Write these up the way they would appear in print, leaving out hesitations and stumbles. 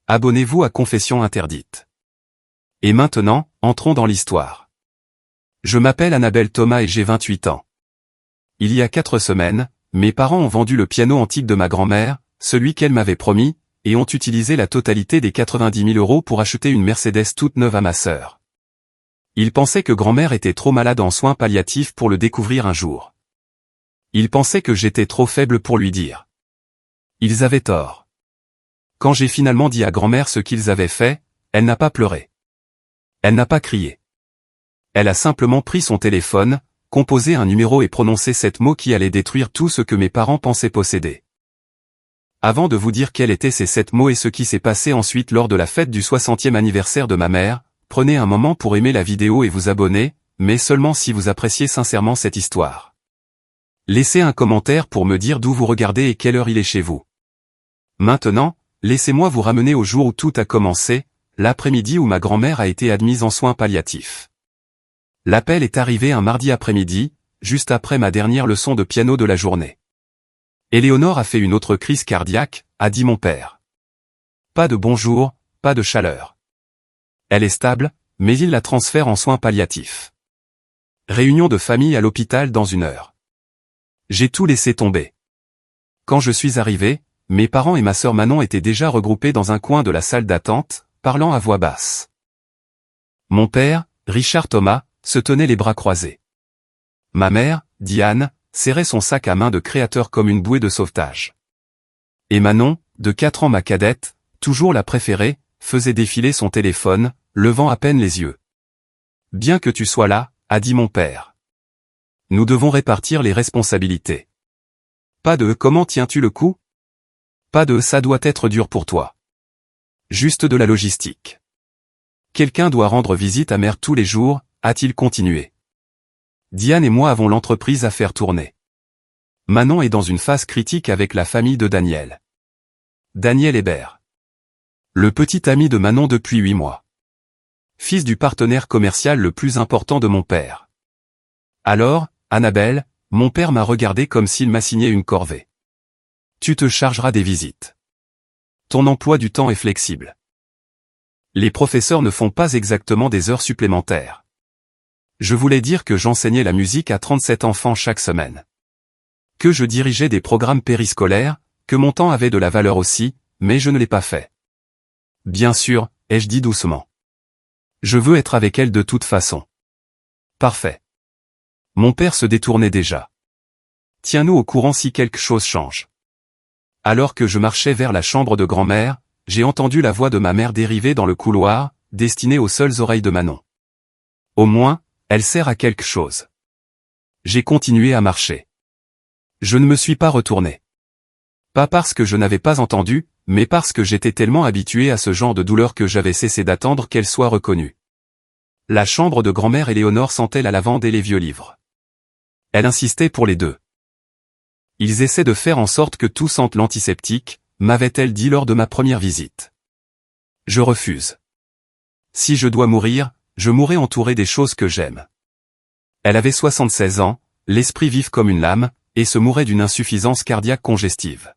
Abonnez-vous à Confessions interdites. Et maintenant, entrons dans l'histoire. Je m'appelle Annabelle Thomas et j'ai 28 ans. Il y a 4 semaines, mes parents ont vendu le piano antique de ma grand-mère, celui qu'elle m'avait promis, et ont utilisé la totalité des 90 000 € pour acheter une Mercedes toute neuve à ma sœur. Ils pensaient que grand-mère était trop malade en soins palliatifs pour le découvrir un jour. Ils pensaient que j'étais trop faible pour lui dire. Ils avaient tort. Quand j'ai finalement dit à grand-mère ce qu'ils avaient fait, elle n'a pas pleuré. Elle n'a pas crié. Elle a simplement pris son téléphone, composé un numéro et prononcé 7 mots qui allaient détruire tout ce que mes parents pensaient posséder. Avant de vous dire quels étaient ces 7 mots et ce qui s'est passé ensuite lors de la fête du 60e anniversaire de ma mère, prenez un moment pour aimer la vidéo et vous abonner, mais seulement si vous appréciez sincèrement cette histoire. Laissez un commentaire pour me dire d'où vous regardez et quelle heure il est chez vous. Maintenant, laissez-moi vous ramener au jour où tout a commencé, l'après-midi où ma grand-mère a été admise en soins palliatifs. L'appel est arrivé un mardi après-midi, juste après ma dernière leçon de piano de la journée. Éléonore a fait une autre crise cardiaque, a dit mon père. Pas de bonjour, pas de chaleur. Elle est stable, mais il la transfère en soins palliatifs. Réunion de famille à l'hôpital dans 1 heure. J'ai tout laissé tomber. Quand je suis arrivé, mes parents et ma sœur Manon étaient déjà regroupés dans un coin de la salle d'attente, parlant à voix basse. Mon père, Richard Thomas, se tenait les bras croisés. Ma mère, Diane, serrait son sac à main de créateur comme une bouée de sauvetage. Et Manon, de 4 ans ma cadette, toujours la préférée, faisait défiler son téléphone, levant à peine les yeux. Bien que tu sois là, a dit mon père. Nous devons répartir les responsabilités. Pas de « comment tiens-tu le coup ?» Pas de « ça doit être dur pour toi ». Juste de la logistique. Quelqu'un doit rendre visite à mère tous les jours, a-t-il continué. Diane et moi avons l'entreprise à faire tourner. Manon est dans une phase critique avec la famille de Daniel. Daniel Hébert. Le petit ami de Manon depuis 8 mois. Fils du partenaire commercial le plus important de mon père. Alors, Annabelle, mon père m'a regardé comme s'il m'assignait une corvée. Tu te chargeras des visites. Ton emploi du temps est flexible. Les professeurs ne font pas exactement des heures supplémentaires. Je voulais dire que j'enseignais la musique à 37 enfants chaque semaine. Que je dirigeais des programmes périscolaires, que mon temps avait de la valeur aussi, mais je ne l'ai pas fait. Bien sûr, ai-je dit doucement. Je veux être avec elle de toute façon. Parfait. Mon père se détournait déjà. Tiens-nous au courant si quelque chose change. Alors que je marchais vers la chambre de grand-mère, j'ai entendu la voix de ma mère dériver dans le couloir, destinée aux seules oreilles de Manon. Au moins, elle sert à quelque chose. J'ai continué à marcher. Je ne me suis pas retourné. Pas parce que je n'avais pas entendu, mais parce que j'étais tellement habitué à ce genre de douleur que j'avais cessé d'attendre qu'elle soit reconnue. La chambre de grand-mère Éléonore sentait la lavande et les vieux livres. Elle insistait pour les deux. Ils essaient de faire en sorte que tout sente l'antiseptique, m'avait-elle dit lors de ma première visite. Je refuse. Si je dois mourir, je mourrai entouré des choses que j'aime. Elle avait 76 ans, l'esprit vif comme une lame, et se mourait d'une insuffisance cardiaque congestive.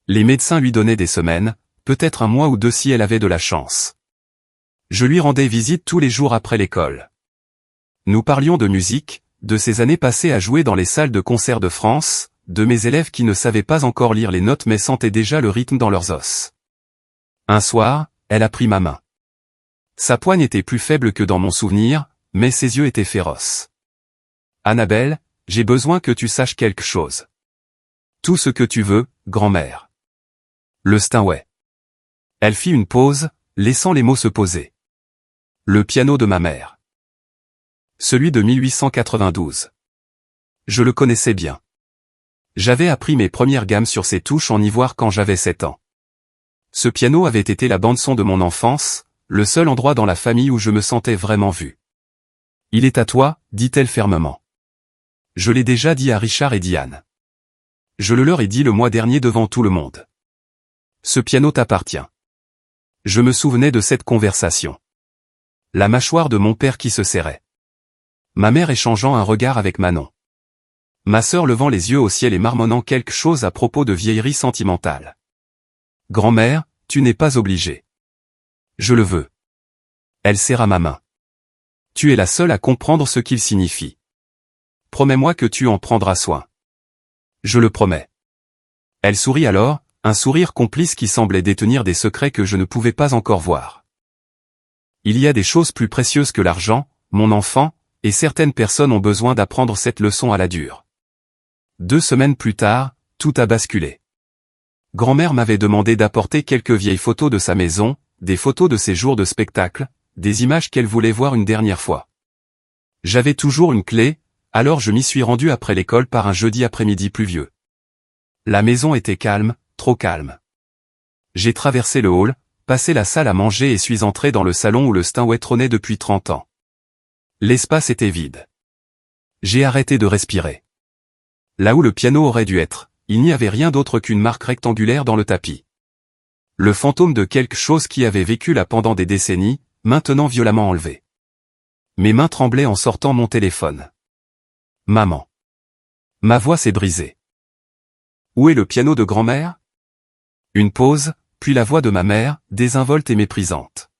Les médecins lui donnaient des semaines, peut-être 1 mois ou 2 si elle avait de la chance. Je lui rendais visite tous les jours après l'école. Nous parlions de musique, de ses années passées à jouer dans les salles de concert de France, de mes élèves qui ne savaient pas encore lire les notes mais sentaient déjà le rythme dans leurs os. Un soir, elle a pris ma main. Sa poigne était plus faible que dans mon souvenir, mais ses yeux étaient féroces. Annabelle, j'ai besoin que tu saches quelque chose. Tout ce que tu veux, grand-mère. Le Steinway. Elle fit une pause, laissant les mots se poser. Le piano de ma mère. Celui de 1892. Je le connaissais bien. J'avais appris mes premières gammes sur ses touches en ivoire quand j'avais 7 ans. Ce piano avait été la bande-son de mon enfance, le seul endroit dans la famille où je me sentais vraiment vu. Il est à toi, dit-elle fermement. Je l'ai déjà dit à Richard et Diane. Je le leur ai dit le mois dernier devant tout le monde. Ce piano t'appartient. Je me souvenais de cette conversation. La mâchoire de mon père qui se serrait. Ma mère échangeant un regard avec Manon. Ma sœur levant les yeux au ciel et marmonnant quelque chose à propos de vieillerie sentimentale. Grand-mère, tu n'es pas obligé. Je le veux. Elle serra ma main. Tu es la seule à comprendre ce qu'il signifie. Promets-moi que tu en prendras soin. Je le promets. Elle sourit alors, un sourire complice qui semblait détenir des secrets que je ne pouvais pas encore voir. Il y a des choses plus précieuses que l'argent, mon enfant, et certaines personnes ont besoin d'apprendre cette leçon à la dure. 2 semaines plus tard, tout a basculé. Grand-mère m'avait demandé d'apporter quelques vieilles photos de sa maison, des photos de ses jours de spectacle, des images qu'elle voulait voir une dernière fois. J'avais toujours une clé, alors je m'y suis rendu après l'école par un jeudi après-midi pluvieux. La maison était calme, trop calme. J'ai traversé le hall, passé la salle à manger et suis entré dans le salon où le Steinway trônait depuis 30 ans. L'espace était vide. J'ai arrêté de respirer. Là où le piano aurait dû être, il n'y avait rien d'autre qu'une marque rectangulaire dans le tapis. Le fantôme de quelque chose qui avait vécu là pendant des décennies, maintenant violemment enlevé. Mes mains tremblaient en sortant mon téléphone. Maman. Ma voix s'est brisée. Où est le piano de grand-mère? Une pause, puis la voix de ma mère, désinvolte et méprisante.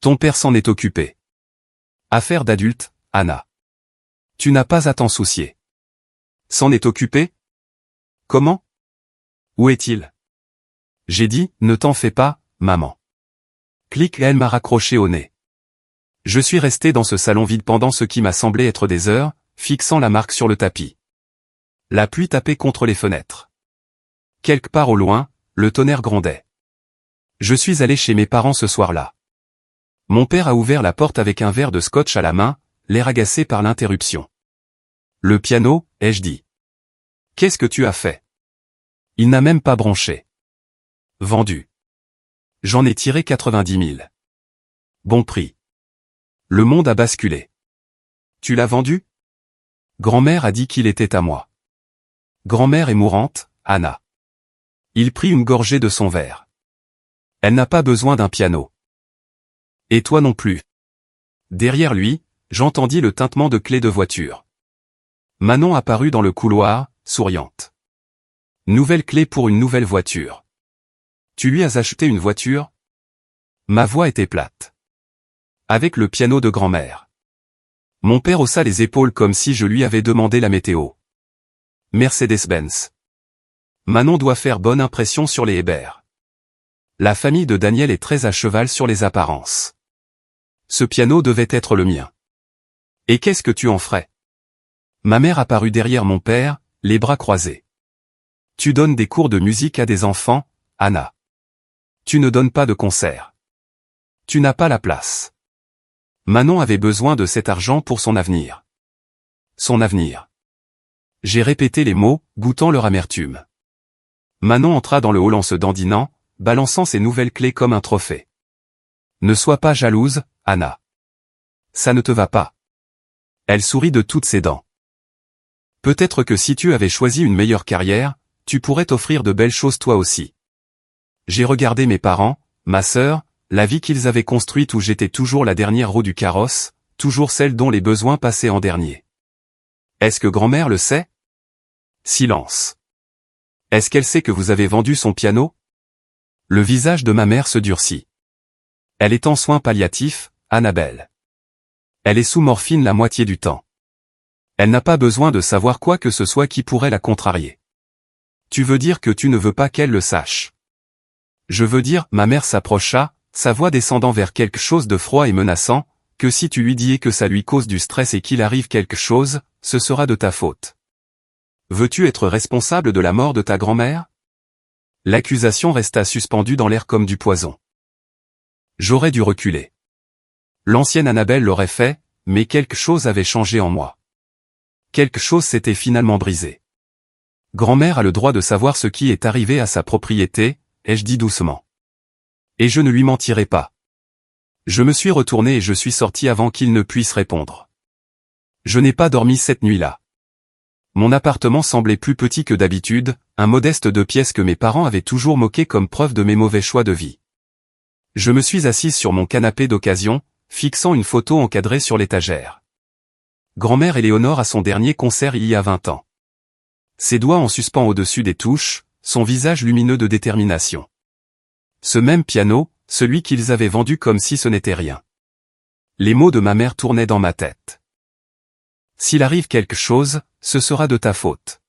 Ton père s'en est occupé. Affaire d'adulte, Anna. Tu n'as pas à t'en soucier. S'en est occupé? Comment? Où est-il? J'ai dit, ne t'en fais pas, maman. Clic, elle m'a raccroché au nez. Je suis resté dans ce salon vide pendant ce qui m'a semblé être des heures, fixant la marque sur le tapis. La pluie tapait contre les fenêtres. Quelque part au loin, le tonnerre grondait. Je suis allé chez mes parents ce soir-là. Mon père a ouvert la porte avec un verre de scotch à la main, l'air agacé par l'interruption. Le piano, ai-je dit. Qu'est-ce que tu as fait? Il n'a même pas branché. Vendu. J'en ai tiré 90 000. Bon prix. Le monde a basculé. Tu l'as vendu? Grand-mère a dit qu'il était à moi. Grand-mère est mourante, Anna. Il prit une gorgée de son verre. Elle n'a pas besoin d'un piano. Et toi non plus. Derrière lui, j'entendis le tintement de clés de voiture. Manon apparut dans le couloir, souriante. Nouvelle clé pour une nouvelle voiture. Tu lui as acheté une voiture? Ma voix était plate. Avec le piano de grand-mère. Mon père haussa les épaules comme si je lui avais demandé la météo. Mercedes-Benz. Manon doit faire bonne impression sur les Hébert. La famille de Daniel est très à cheval sur les apparences. Ce piano devait être le mien. Et qu'est-ce que tu en ferais? Ma mère apparut derrière mon père, les bras croisés. Tu donnes des cours de musique à des enfants, Anna. Tu ne donnes pas de concert. Tu n'as pas la place. Manon avait besoin de cet argent pour son avenir. Son avenir. J'ai répété les mots, goûtant leur amertume. Manon entra dans le hall en se dandinant, balançant ses nouvelles clés comme un trophée. Ne sois pas jalouse, Anna. Ça ne te va pas. Elle sourit de toutes ses dents. Peut-être que si tu avais choisi une meilleure carrière, tu pourrais t'offrir de belles choses toi aussi. J'ai regardé mes parents, ma sœur, la vie qu'ils avaient construite où j'étais toujours la dernière roue du carrosse, toujours celle dont les besoins passaient en dernier. Est-ce que grand-mère le sait? Silence. Est-ce qu'elle sait que vous avez vendu son piano? Le visage de ma mère se durcit. Elle est en soins palliatifs, Annabelle. Elle est sous morphine la moitié du temps. Elle n'a pas besoin de savoir quoi que ce soit qui pourrait la contrarier. Tu veux dire que tu ne veux pas qu'elle le sache? Je veux dire, ma mère s'approcha, sa voix descendant vers quelque chose de froid et menaçant, que si tu lui dis que ça lui cause du stress et qu'il arrive quelque chose, ce sera de ta faute. Veux-tu être responsable de la mort de ta grand-mère? L'accusation resta suspendue dans l'air comme du poison. J'aurais dû reculer. L'ancienne Annabelle l'aurait fait, mais quelque chose avait changé en moi. Quelque chose s'était finalement brisé. Grand-mère a le droit de savoir ce qui est arrivé à sa propriété, ai-je dit doucement. Et je ne lui mentirai pas. Je me suis retourné et je suis sorti avant qu'il ne puisse répondre. Je n'ai pas dormi cette nuit-là. Mon appartement semblait plus petit que d'habitude, un modeste 2 pièces que mes parents avaient toujours moqué comme preuve de mes mauvais choix de vie. Je me suis assise sur mon canapé d'occasion, fixant une photo encadrée sur l'étagère. Grand-mère Éléonore à son dernier concert il y a 20 ans. Ses doigts en suspens au-dessus des touches, son visage lumineux de détermination. Ce même piano, celui qu'ils avaient vendu comme si ce n'était rien. Les mots de ma mère tournaient dans ma tête. S'il arrive quelque chose, ce sera de ta faute.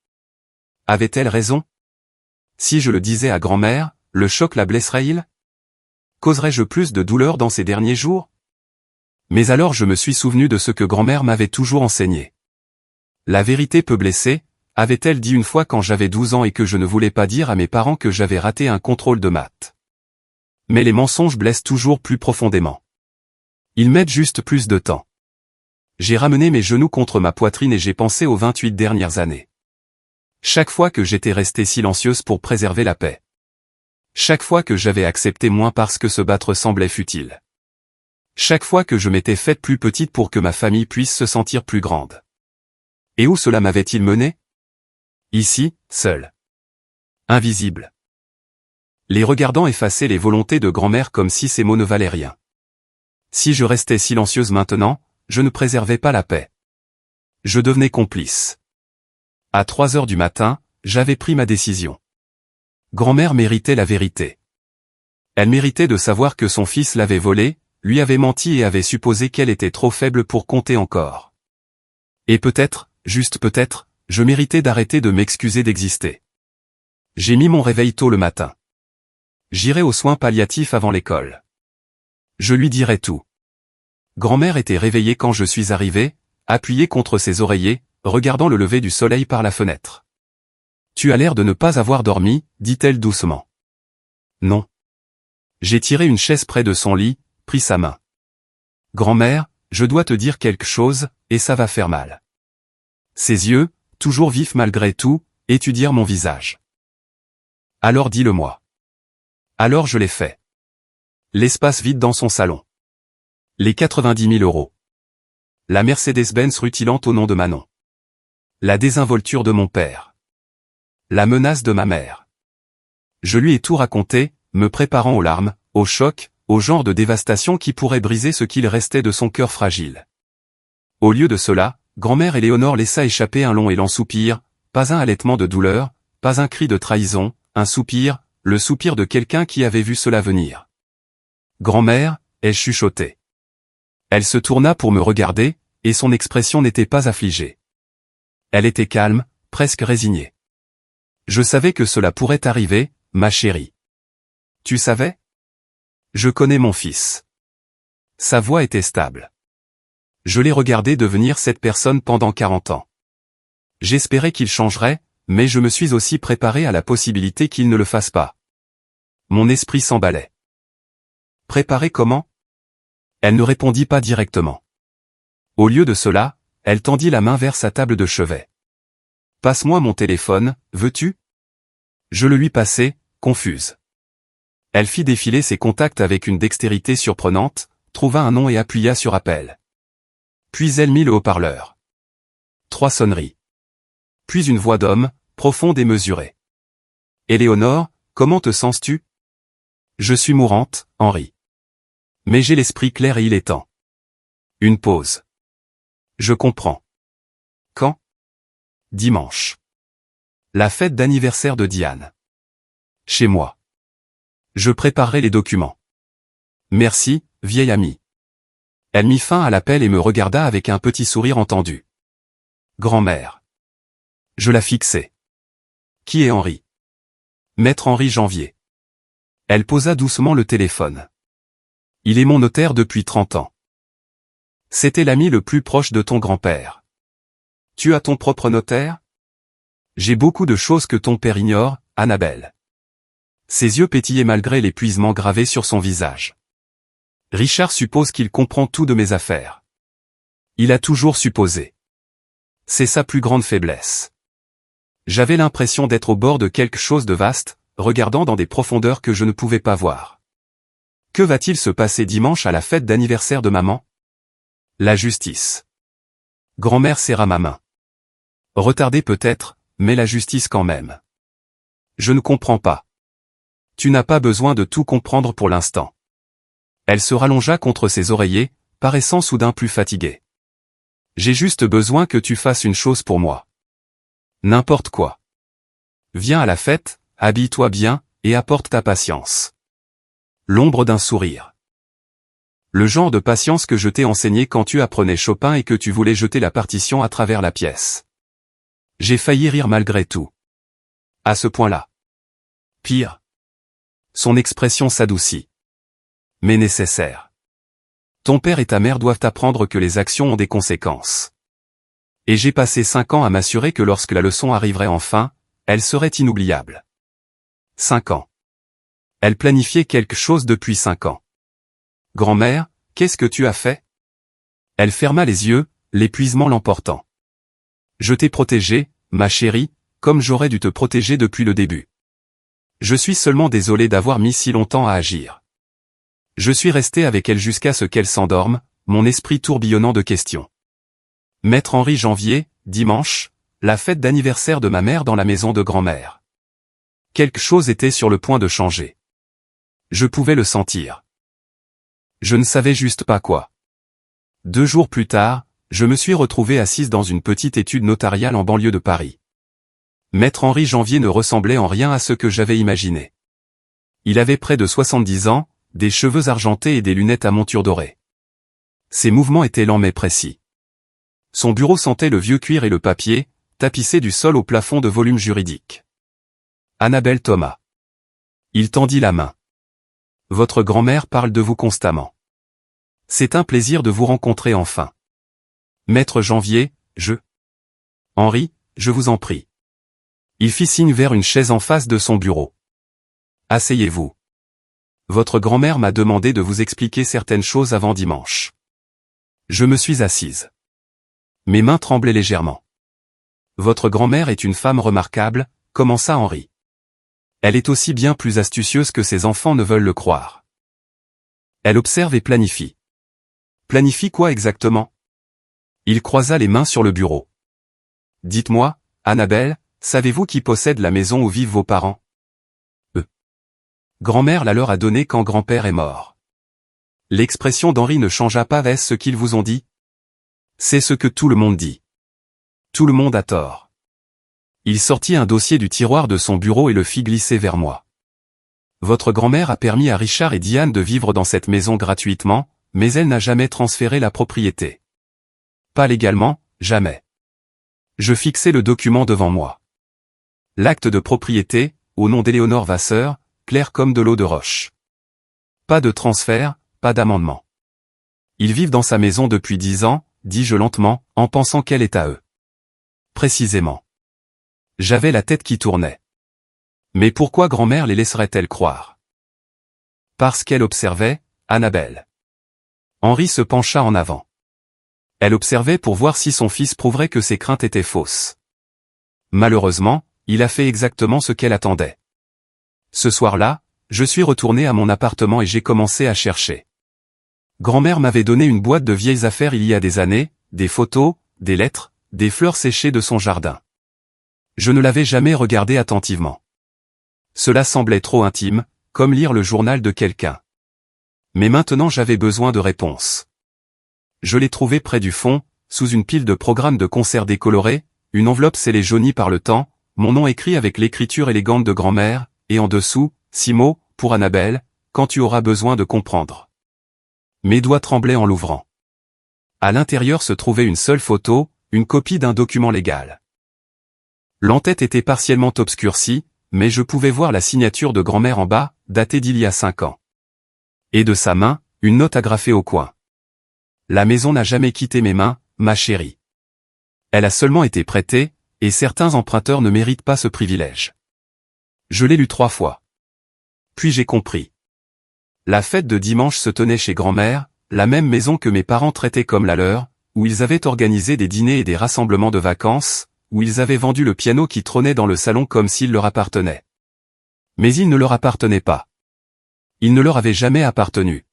Avait-elle raison? Si je le disais à grand-mère, le choc la blesserait-il? Causerais-je plus de douleur dans ces derniers jours? Mais alors je me suis souvenu de ce que grand-mère m'avait toujours enseigné. La vérité peut blesser, avait-elle dit une fois quand j'avais 12 ans et que je ne voulais pas dire à mes parents que j'avais raté un contrôle de maths. Mais les mensonges blessent toujours plus profondément. Ils mettent juste plus de temps. J'ai ramené mes genoux contre ma poitrine et j'ai pensé aux 28 dernières années. Chaque fois que j'étais restée silencieuse pour préserver la paix. Chaque fois que j'avais accepté moins parce que se battre semblait futile. Chaque fois que je m'étais faite plus petite pour que ma famille puisse se sentir plus grande. Et où cela m'avait-il mené? Ici, seul. Invisible. Les regardant effacer les volontés de grand-mère comme si ces mots ne valaient rien. Si je restais silencieuse maintenant, je ne préservais pas la paix. Je devenais complice. À 3 heures du matin, j'avais pris ma décision. Grand-mère méritait la vérité. Elle méritait de savoir que son fils l'avait volée, lui avait menti et avait supposé qu'elle était trop faible pour compter encore. Et peut-être, juste peut-être, je méritais d'arrêter de m'excuser d'exister. J'ai mis mon réveil tôt le matin. J'irai aux soins palliatifs avant l'école. Je lui dirai tout. Grand-mère était réveillée quand je suis arrivé, appuyée contre ses oreillers, regardant le lever du soleil par la fenêtre. Tu as l'air de ne pas avoir dormi, dit-elle doucement. Non. J'ai tiré une chaise près de son lit, pris sa main. Grand-mère, je dois te dire quelque chose, et ça va faire mal. Ses yeux, toujours vifs malgré tout, étudièrent mon visage. Alors dis-le-moi. Alors je l'ai fait. L'espace vide dans son salon. Les 90 000 euros. La Mercedes-Benz rutilante au nom de Manon. La désinvolture de mon père. La menace de ma mère. Je lui ai tout raconté, me préparant aux larmes, au choc, au genre de dévastation qui pourrait briser ce qu'il restait de son cœur fragile. Au lieu de cela, grand-mère Éléonore laissa échapper un long et lent soupir, pas un halètement de douleur, pas un cri de trahison, un soupir, le soupir de quelqu'un qui avait vu cela venir. Grand-mère, ai-je chuchoté. Elle se tourna pour me regarder, et son expression n'était pas affligée. Elle était calme, presque résignée. Je savais que cela pourrait arriver, ma chérie. Tu savais? Je connais mon fils. Sa voix était stable. Je l'ai regardé devenir cette personne pendant 40 ans. J'espérais qu'il changerait, mais je me suis aussi préparé à la possibilité qu'il ne le fasse pas. Mon esprit s'emballait. Préparé comment? Elle ne répondit pas directement. Au lieu de cela, elle tendit la main vers sa table de chevet. Passe-moi mon téléphone, veux-tu? Je le lui passai, confuse. Elle fit défiler ses contacts avec une dextérité surprenante, trouva un nom et appuya sur appel. Puis elle mit le haut-parleur. 3 sonneries. Puis une voix d'homme, profonde et mesurée. Éléonore, comment te sens-tu? Je suis mourante, Henri. Mais j'ai l'esprit clair et il est temps. Une pause. Je comprends. Quand? Dimanche. La fête d'anniversaire de Diane. Chez moi. Je préparerai les documents. Merci, vieille amie. Elle mit fin à l'appel et me regarda avec un petit sourire entendu. Grand-mère. Je la fixai. Qui est Henri? Maître Henri Janvier. Elle posa doucement le téléphone. Il est mon notaire depuis 30 ans. C'était l'ami le plus proche de ton grand-père. Tu as ton propre notaire? J'ai beaucoup de choses que ton père ignore, Annabelle. Ses yeux pétillaient malgré l'épuisement gravé sur son visage. Richard suppose qu'il comprend tout de mes affaires. Il a toujours supposé. C'est sa plus grande faiblesse. J'avais l'impression d'être au bord de quelque chose de vaste, regardant dans des profondeurs que je ne pouvais pas voir. Que va-t-il se passer dimanche à la fête d'anniversaire de maman? La justice. Grand-mère serra ma main. Retardée peut-être, mais la justice quand même. Je ne comprends pas. Tu n'as pas besoin de tout comprendre pour l'instant. Elle se rallongea contre ses oreillers, paraissant soudain plus fatiguée. J'ai juste besoin que tu fasses une chose pour moi. N'importe quoi. Viens à la fête, habille-toi bien, et apporte ta patience. L'ombre d'un sourire. Le genre de patience que je t'ai enseigné quand tu apprenais Chopin et que tu voulais jeter la partition à travers la pièce. J'ai failli rire malgré tout. À ce point-là. Pire. Son expression s'adoucit. Mais nécessaire. Ton père et ta mère doivent apprendre que les actions ont des conséquences. Et j'ai passé 5 ans à m'assurer que lorsque la leçon arriverait enfin, elle serait inoubliable. 5 ans. Elle planifiait quelque chose depuis 5 ans. Grand-mère, qu'est-ce que tu as fait? Elle ferma les yeux, l'épuisement l'emportant. Je t'ai protégée, ma chérie, comme j'aurais dû te protéger depuis le début. Je suis seulement désolé d'avoir mis si longtemps à agir. Je suis resté avec elle jusqu'à ce qu'elle s'endorme, mon esprit tourbillonnant de questions. Maître Henri Janvier, dimanche, la fête d'anniversaire de ma mère dans la maison de grand-mère. Quelque chose était sur le point de changer. Je pouvais le sentir. Je ne savais juste pas quoi. 2 jours plus tard, je me suis retrouvé assise dans une petite étude notariale en banlieue de Paris. Maître Henri Janvier ne ressemblait en rien à ce que j'avais imaginé. Il avait près de 70 ans, des cheveux argentés et des lunettes à monture dorée. Ses mouvements étaient lents mais précis. Son bureau sentait le vieux cuir et le papier, tapissé du sol au plafond de volumes juridiques. Annabelle Thomas. Il tendit la main. Votre grand-mère parle de vous constamment. C'est un plaisir de vous rencontrer enfin. Maître Janvier, Henri, je vous en prie. Il fit signe vers une chaise en face de son bureau. Asseyez-vous. Votre grand-mère m'a demandé de vous expliquer certaines choses avant dimanche. Je me suis assise. Mes mains tremblaient légèrement. Votre grand-mère est une femme remarquable, commença Henri. Elle est aussi bien plus astucieuse que ses enfants ne veulent le croire. Elle observe et planifie. Planifie quoi exactement? Il croisa les mains sur le bureau. Dites-moi, Annabelle, savez-vous qui possède la maison où vivent vos parents? Grand-mère la leur a donnée quand grand-père est mort. L'expression d'Henri ne changea pas. Est-ce ce qu'ils vous ont dit? C'est ce que tout le monde dit. Tout le monde a tort. Il sortit un dossier du tiroir de son bureau et le fit glisser vers moi. Votre grand-mère a permis à Richard et Diane de vivre dans cette maison gratuitement, mais elle n'a jamais transféré la propriété. Pas légalement, jamais. Je fixai le document devant moi. L'acte de propriété, au nom d'Éléonore Vasseur, clair comme de l'eau de roche. Pas de transfert, pas d'amendement. Ils vivent dans sa maison depuis 10 ans, dis-je lentement, en pensant qu'elle est à eux. Précisément. J'avais la tête qui tournait. Mais pourquoi grand-mère les laisserait-elle croire? Parce qu'elle observait, Annabelle. Henri se pencha en avant. Elle observait pour voir si son fils prouverait que ses craintes étaient fausses. Malheureusement, il a fait exactement ce qu'elle attendait. Ce soir-là, je suis retourné à mon appartement et j'ai commencé à chercher. Grand-mère m'avait donné une boîte de vieilles affaires il y a des années, des photos, des lettres, des fleurs séchées de son jardin. Je ne l'avais jamais regardé attentivement. Cela semblait trop intime, comme lire le journal de quelqu'un. Mais maintenant j'avais besoin de réponses. Je l'ai trouvé près du fond, sous une pile de programmes de concerts décolorés, une enveloppe scellée jaunie par le temps, mon nom écrit avec l'écriture élégante de grand-mère, et en dessous, 6 mots, pour Annabelle, quand tu auras besoin de comprendre. Mes doigts tremblaient en l'ouvrant. À l'intérieur se trouvait une seule photo, une copie d'un document légal. L'entête était partiellement obscurcie, mais je pouvais voir la signature de grand-mère en bas, datée d'il y a 5 ans. Et de sa main, une note agrafée au coin. La maison n'a jamais quitté mes mains, ma chérie. Elle a seulement été prêtée, et certains emprunteurs ne méritent pas ce privilège. Je l'ai lu 3 fois. Puis j'ai compris. La fête de dimanche se tenait chez grand-mère, la même maison que mes parents traitaient comme la leur, où ils avaient organisé des dîners et des rassemblements de vacances, où ils avaient vendu le piano qui trônait dans le salon comme s'il leur appartenait. Mais il ne leur appartenait pas. Il ne leur avait jamais appartenu.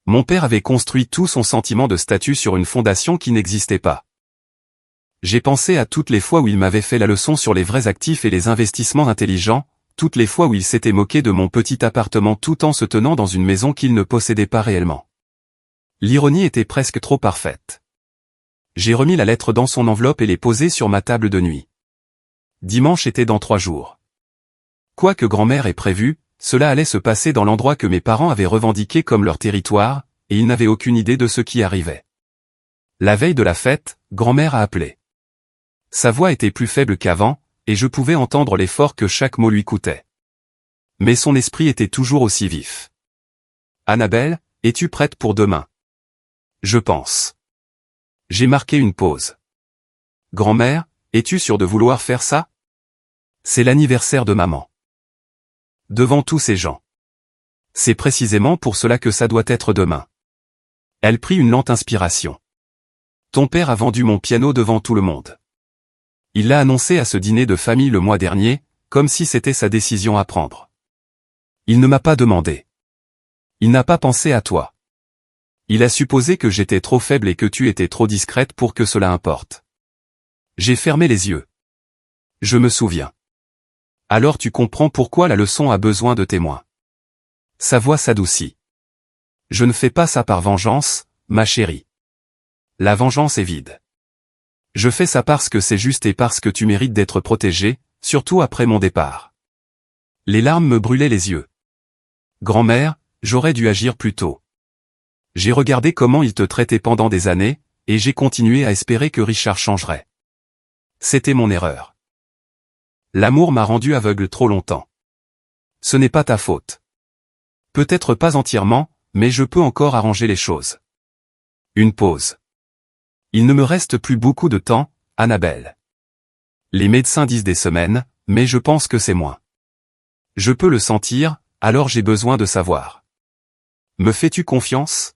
Mon père avait construit tout son sentiment de statut sur une fondation qui n'existait pas. J'ai pensé à toutes les fois où il m'avait fait la leçon sur les vrais actifs et les investissements intelligents, toutes les fois où il s'était moqué de mon petit appartement tout en se tenant dans une maison qu'il ne possédait pas réellement. L'ironie était presque trop parfaite. J'ai remis la lettre dans son enveloppe et l'ai posée sur ma table de nuit. Dimanche était dans 3 jours. Quoi que grand-mère ait prévu, cela allait se passer dans l'endroit que mes parents avaient revendiqué comme leur territoire, et ils n'avaient aucune idée de ce qui arrivait. La veille de la fête, grand-mère a appelé. Sa voix était plus faible qu'avant, et je pouvais entendre l'effort que chaque mot lui coûtait. Mais son esprit était toujours aussi vif. Annabelle, es-tu prête pour demain? Je pense. J'ai marqué une pause. Grand-mère, es-tu sûre de vouloir faire ça? C'est l'anniversaire de maman. Devant tous ces gens. C'est précisément pour cela que ça doit être demain. Elle prit une lente inspiration. Ton père a vendu mon piano devant tout le monde. Il l'a annoncé à ce dîner de famille le mois dernier, comme si c'était sa décision à prendre. Il ne m'a pas demandé. Il n'a pas pensé à toi. Il a supposé que j'étais trop faible et que tu étais trop discrète pour que cela importe. J'ai fermé les yeux. Je me souviens. Alors tu comprends pourquoi la leçon a besoin de témoins. Sa voix s'adoucit. Je ne fais pas ça par vengeance, ma chérie. La vengeance est vide. Je fais ça parce que c'est juste et parce que tu mérites d'être protégée, surtout après mon départ. Les larmes me brûlaient les yeux. Grand-mère, j'aurais dû agir plus tôt. J'ai regardé comment il te traitait pendant des années, et j'ai continué à espérer que Richard changerait. C'était mon erreur. L'amour m'a rendu aveugle trop longtemps. Ce n'est pas ta faute. Peut-être pas entièrement, mais je peux encore arranger les choses. Une pause. Il ne me reste plus beaucoup de temps, Annabelle. Les médecins disent des semaines, mais je pense que c'est moins. Je peux le sentir, alors j'ai besoin de savoir. Me fais-tu confiance?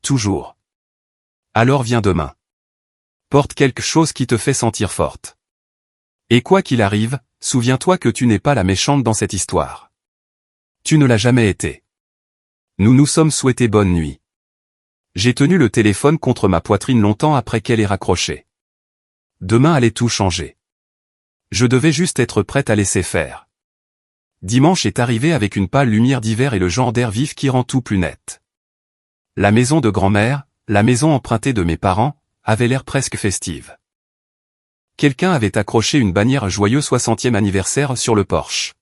Toujours. Alors viens demain. Porte quelque chose qui te fait sentir forte. Et quoi qu'il arrive, souviens-toi que tu n'es pas la méchante dans cette histoire. Tu ne l'as jamais été. Nous nous sommes souhaité bonne nuit. J'ai tenu le téléphone contre ma poitrine longtemps après qu'elle ait raccroché. Demain allait tout changer. Je devais juste être prête à laisser faire. Dimanche est arrivé avec une pâle lumière d'hiver et le genre d'air vif qui rend tout plus net. La maison de grand-mère, la maison empruntée de mes parents, avait l'air presque festive. Quelqu'un avait accroché une bannière joyeux 60e anniversaire sur le porche.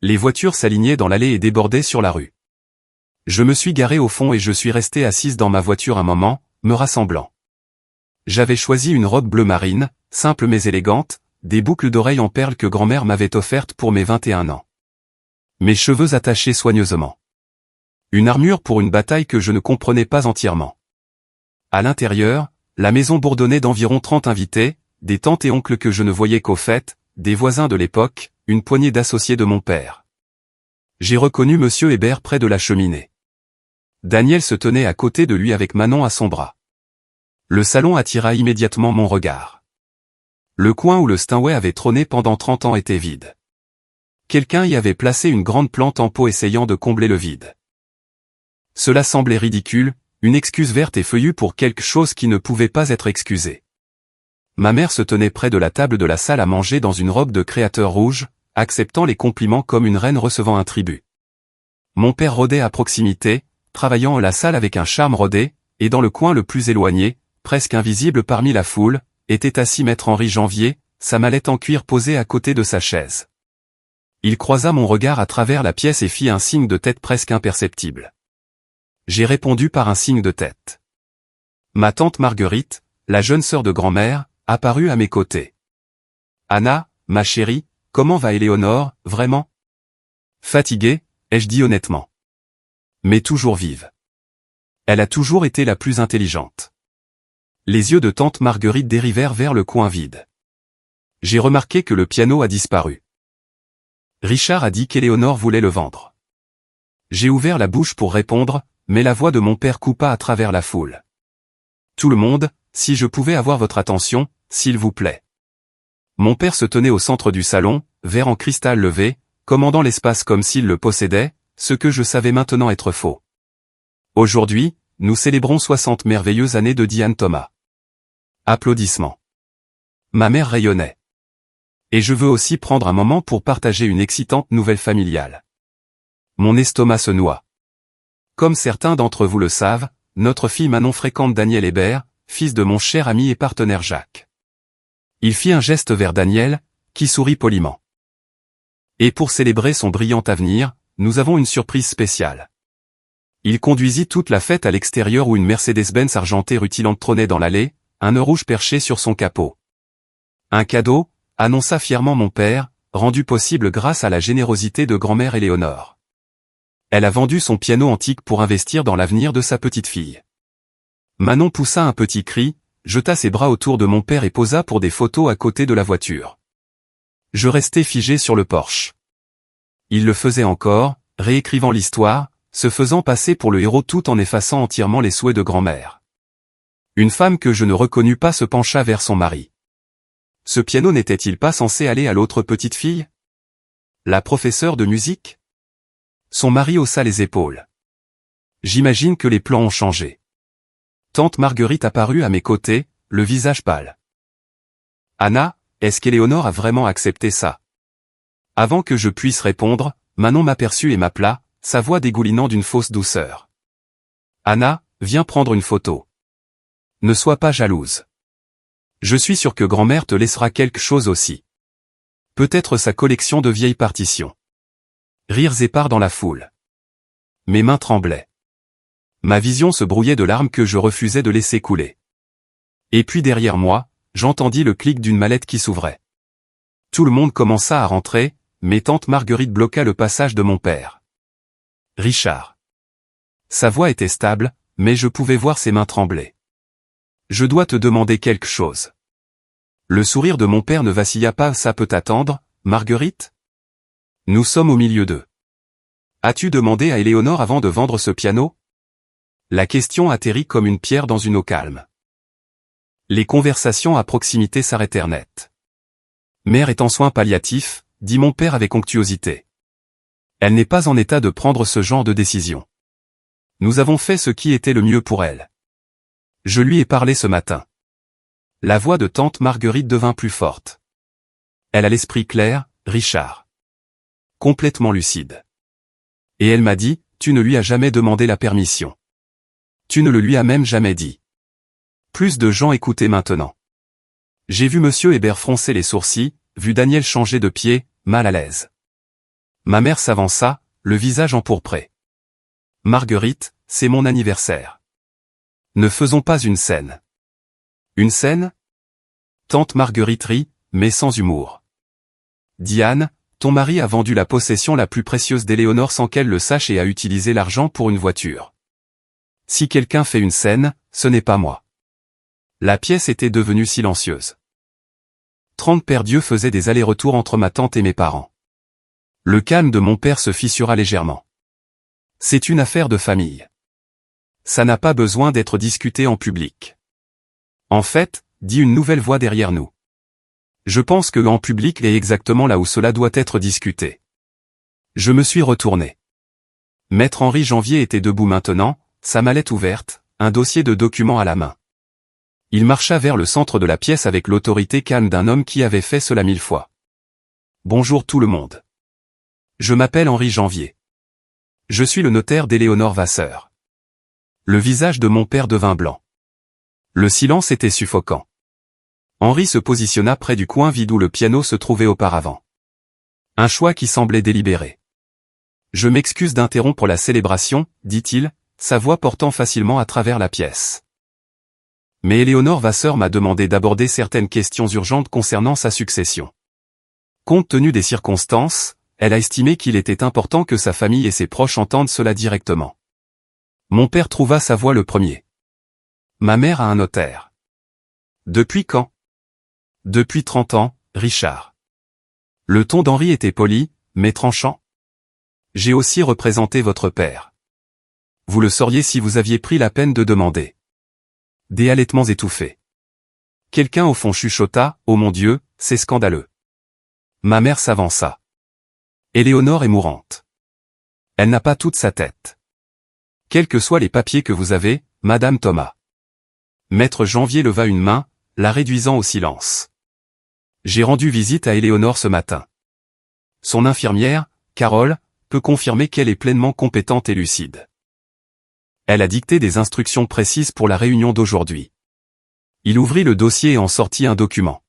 Les voitures s'alignaient dans l'allée et débordaient sur la rue. Je me suis garé au fond et je suis resté assise dans ma voiture un moment, me rassemblant. J'avais choisi une robe bleu marine, simple mais élégante, des boucles d'oreilles en perles que grand-mère m'avait offertes pour mes 21 ans. Mes cheveux attachés soigneusement. Une armure pour une bataille que je ne comprenais pas entièrement. À l'intérieur, la maison bourdonnait d'environ 30 invités, des tantes et oncles que je ne voyais qu'aux fêtes, des voisins de l'époque, une poignée d'associés de mon père. J'ai reconnu Monsieur Hébert près de la cheminée. Daniel se tenait à côté de lui avec Manon à son bras. Le salon attira immédiatement mon regard. Le coin où le Steinway avait trôné pendant 30 ans était vide. Quelqu'un y avait placé une grande plante en pot essayant de combler le vide. Cela semblait ridicule, une excuse verte et feuillue pour quelque chose qui ne pouvait pas être excusé. Ma mère se tenait près de la table de la salle à manger dans une robe de créateur rouge, acceptant les compliments comme une reine recevant un tribut. Mon père rôdait à proximité, travaillant à la salle avec un charme rodé, et dans le coin le plus éloigné, presque invisible parmi la foule, était assis maître Henri Janvier, sa mallette en cuir posée à côté de sa chaise. Il croisa mon regard à travers la pièce et fit un signe de tête presque imperceptible. J'ai répondu par un signe de tête. Ma tante Marguerite, la jeune sœur de grand-mère, apparut à mes côtés. Anna, ma chérie, comment va Éléonore, vraiment? Fatiguée, ai-je dit honnêtement. Mais toujours vive. Elle a toujours été la plus intelligente. Les yeux de tante Marguerite dérivèrent vers le coin vide. J'ai remarqué que le piano a disparu. Richard a dit qu'Éléonore voulait le vendre. J'ai ouvert la bouche pour répondre, mais la voix de mon père coupa à travers la foule. Tout le monde, si je pouvais avoir votre attention, s'il vous plaît. Mon père se tenait au centre du salon, verre en cristal levé, commandant l'espace comme s'il le possédait, ce que je savais maintenant être faux. Aujourd'hui, nous célébrons 60 merveilleuses années de Diane Thomas. Applaudissements. Ma mère rayonnait. Et je veux aussi prendre un moment pour partager une excitante nouvelle familiale. Mon estomac se noie. Comme certains d'entre vous le savent, notre fille Manon fréquente Daniel Hébert, fils de mon cher ami et partenaire Jacques. Il fit un geste vers Daniel, qui sourit poliment. Et pour célébrer son brillant avenir, nous avons une surprise spéciale. Il conduisit toute la fête à l'extérieur où une Mercedes-Benz argentée rutilante trônait dans l'allée, un nœud rouge perché sur son capot. Un cadeau, annonça fièrement mon père, rendu possible grâce à la générosité de grand-mère Éléonore. Elle a vendu son piano antique pour investir dans l'avenir de sa petite-fille. Manon poussa un petit cri, jeta ses bras autour de mon père et posa pour des photos à côté de la voiture. Je restai figé sur le porche. Il le faisait encore, réécrivant l'histoire, se faisant passer pour le héros tout en effaçant entièrement les souhaits de grand-mère. Une femme que je ne reconnus pas se pencha vers son mari. Ce piano n'était-il pas censé aller à l'autre petite fille? La professeure de musique? Son mari haussa les épaules. J'imagine que les plans ont changé. Tante Marguerite apparut à mes côtés, le visage pâle. Anna, est-ce qu'Éléonore a vraiment accepté ça? Avant que je puisse répondre, Manon m'aperçut et m'appela, sa voix dégoulinant d'une fausse douceur. Anna, viens prendre une photo. Ne sois pas jalouse. Je suis sûr que grand-mère te laissera quelque chose aussi. Peut-être sa collection de vieilles partitions. Rires épars dans la foule. Mes mains tremblaient. Ma vision se brouillait de larmes que je refusais de laisser couler. Et puis derrière moi, j'entendis le clic d'une mallette qui s'ouvrait. Tout le monde commença à rentrer, mais tante Marguerite bloqua le passage de mon père. Richard. Sa voix était stable, mais je pouvais voir ses mains trembler. Je dois te demander quelque chose. Le sourire de mon père ne vacilla pas. Ça peut attendre, Marguerite? Nous sommes au milieu d'eux. As-tu demandé à Éléonore avant de vendre ce piano? La question atterrit comme une pierre dans une eau calme. Les conversations à proximité s'arrêtèrent net. Mère est en soins palliatifs, dit mon père avec onctuosité. Elle n'est pas en état de prendre ce genre de décision. Nous avons fait ce qui était le mieux pour elle. Je lui ai parlé ce matin. La voix de tante Marguerite devint plus forte. Elle a l'esprit clair, Richard. Complètement lucide. Et elle m'a dit, tu ne lui as jamais demandé la permission. Tu ne le lui as même jamais dit. Plus de gens écoutaient maintenant. J'ai vu monsieur Hébert froncer les sourcils, vu Daniel changer de pied, mal à l'aise. Ma mère s'avança, le visage empourpré. Marguerite, c'est mon anniversaire. Ne faisons pas une scène. Une scène? Tante Marguerite rit, mais sans humour. Diane, ton mari a vendu la possession la plus précieuse d'Éléonore sans qu'elle le sache et a utilisé l'argent pour une voiture. Si quelqu'un fait une scène, ce n'est pas moi. La pièce était devenue silencieuse. 30 père-dieu faisaient des allers-retours entre ma tante et mes parents. Le calme de mon père se fissura légèrement. C'est une affaire de famille. Ça n'a pas besoin d'être discuté en public. En fait, dit une nouvelle voix derrière nous. Je pense que en public est exactement là où cela doit être discuté. Je me suis retourné. Maître Henri Janvier était debout maintenant, sa mallette ouverte, un dossier de documents à la main. Il marcha vers le centre de la pièce avec l'autorité calme d'un homme qui avait fait cela 1000 fois. Bonjour tout le monde. Je m'appelle Henri Janvier. Je suis le notaire d'Éléonore Vasseur. Le visage de mon père devint blanc. Le silence était suffocant. Henri se positionna près du coin vide où le piano se trouvait auparavant. Un choix qui semblait délibéré. Je m'excuse d'interrompre la célébration, dit-il, sa voix portant facilement à travers la pièce. Mais Éléonore Vasseur m'a demandé d'aborder certaines questions urgentes concernant sa succession. Compte tenu des circonstances, elle a estimé qu'il était important que sa famille et ses proches entendent cela directement. Mon père trouva sa voix le premier. Ma mère a un notaire. Depuis quand? Depuis 30 ans, Richard. Le ton d'Henri était poli, mais tranchant. J'ai aussi représenté votre père. Vous le sauriez si vous aviez pris la peine de demander. Des halètements étouffés. Quelqu'un au fond chuchota, oh mon Dieu, c'est scandaleux. Ma mère s'avança. Éléonore est mourante. Elle n'a pas toute sa tête. Quels que soient les papiers que vous avez, Madame Thomas. Maître Janvier leva une main, la réduisant au silence. J'ai rendu visite à Éléonore ce matin. Son infirmière, Carole, peut confirmer qu'elle est pleinement compétente et lucide. Elle a dicté des instructions précises pour la réunion d'aujourd'hui. Il ouvrit le dossier et en sortit un document.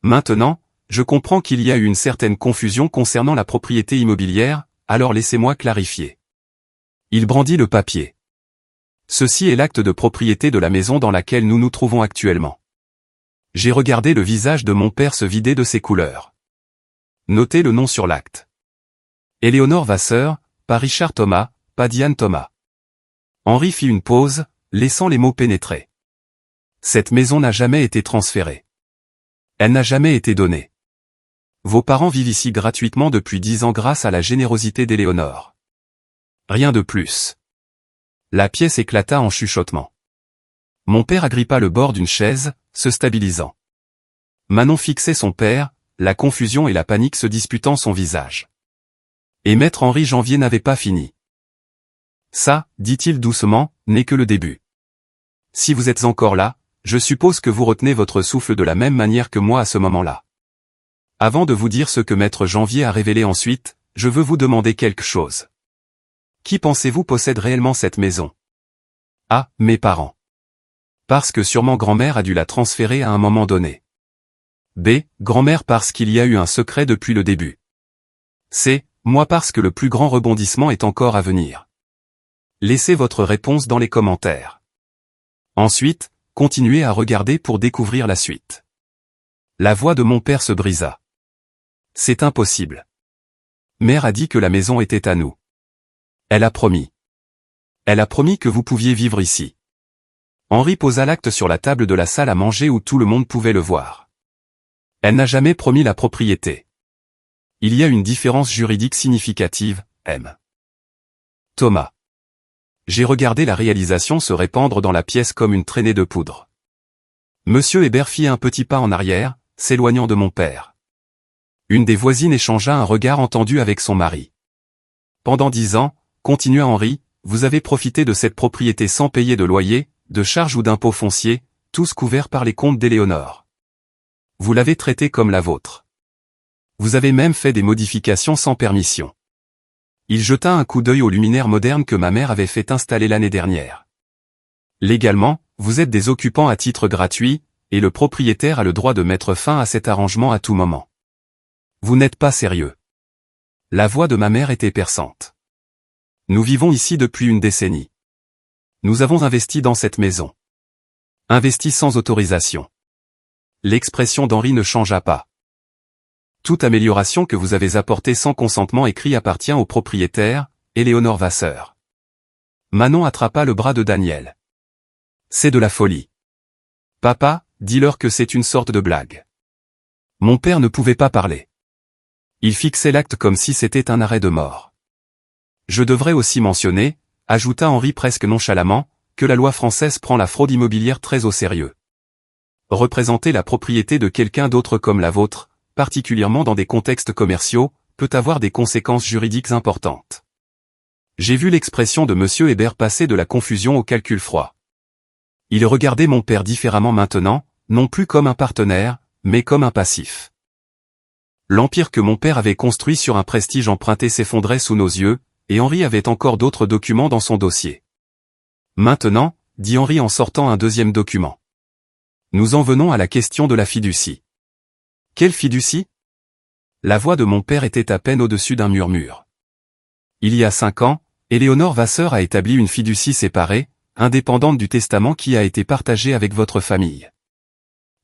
Maintenant, Je comprends qu'il y a eu une certaine confusion concernant la propriété immobilière, alors laissez-moi clarifier. Il brandit le papier. Ceci est l'acte de propriété de la maison dans laquelle nous nous trouvons actuellement. J'ai regardé le visage de mon père se vider de ses couleurs. Notez le nom sur l'acte. Éléonore Vasseur, pas Richard Thomas, pas Diane Thomas. Henri fit une pause, laissant les mots pénétrer. Cette maison n'a jamais été transférée. Elle n'a jamais été donnée. Vos parents vivent ici gratuitement depuis 10 ans grâce à la générosité d'Éléonore. Rien de plus. La pièce éclata en chuchotements. Mon père agrippa le bord d'une chaise, se stabilisant. Manon fixait son père, la confusion et la panique se disputant son visage. Et maître Henri Janvier n'avait pas fini. Ça, dit-il doucement, n'est que le début. Si vous êtes encore là, je suppose que vous retenez votre souffle de la même manière que moi à ce moment-là. Avant de vous dire ce que maître Janvier a révélé ensuite, je veux vous demander quelque chose. Qui pensez-vous possède réellement cette maison? A. Mes parents. Parce que sûrement grand-mère a dû la transférer à un moment donné. B. Grand-mère parce qu'il y a eu un secret depuis le début. C. Moi parce que le plus grand rebondissement est encore à venir. Laissez votre réponse dans les commentaires. Ensuite, continuez à regarder pour découvrir la suite. La voix de mon père se brisa. C'est impossible. Mère a dit que la maison était à nous. Elle a promis. Elle a promis que vous pouviez vivre ici. Henri posa l'acte sur la table de la salle à manger où tout le monde pouvait le voir. Elle n'a jamais promis la propriété. Il y a une différence juridique significative, M. Thomas. J'ai regardé la réalisation se répandre dans la pièce comme une traînée de poudre. Monsieur Hébert fit un petit pas en arrière, s'éloignant de mon père. Une des voisines échangea un regard entendu avec son mari. Pendant 10 ans, continua Henri, vous avez profité de cette propriété sans payer de loyer, de charges ou d'impôts fonciers, tous couverts par les comptes d'Éléonore. Vous l'avez traité comme la vôtre. Vous avez même fait des modifications sans permission. Il jeta un coup d'œil au luminaire moderne que ma mère avait fait installer l'année dernière. Légalement, vous êtes des occupants à titre gratuit, et le propriétaire a le droit de mettre fin à cet arrangement à tout moment. Vous n'êtes pas sérieux. La voix de ma mère était perçante. Nous vivons ici depuis une décennie. Nous avons investi dans cette maison. Investi sans autorisation. L'expression d'Henri ne changea pas. Toute amélioration que vous avez apportée sans consentement écrit appartient au propriétaire, Éléonore Vasseur. Manon attrapa le bras de Daniel. C'est de la folie. Papa, dis-leur que c'est une sorte de blague. Mon père ne pouvait pas parler. Il fixait l'acte comme si c'était un arrêt de mort. Je devrais aussi mentionner, ajouta Henri presque nonchalamment, que la loi française prend la fraude immobilière très au sérieux. Représenter la propriété de quelqu'un d'autre comme la vôtre, particulièrement dans des contextes commerciaux, peut avoir des conséquences juridiques importantes. J'ai vu l'expression de monsieur Hébert passer de la confusion au calcul froid. Il regardait mon père différemment maintenant, non plus comme un partenaire, mais comme un passif. L'empire que mon père avait construit sur un prestige emprunté s'effondrait sous nos yeux, et Henri avait encore d'autres documents dans son dossier. Maintenant, dit Henri en sortant un deuxième document. Nous en venons à la question de la fiducie. Quelle fiducie? La voix de mon père était à peine au-dessus d'un murmure. Il y a 5 ans, Éléonore Vasseur a établi une fiducie séparée, indépendante du testament qui a été partagé avec votre famille.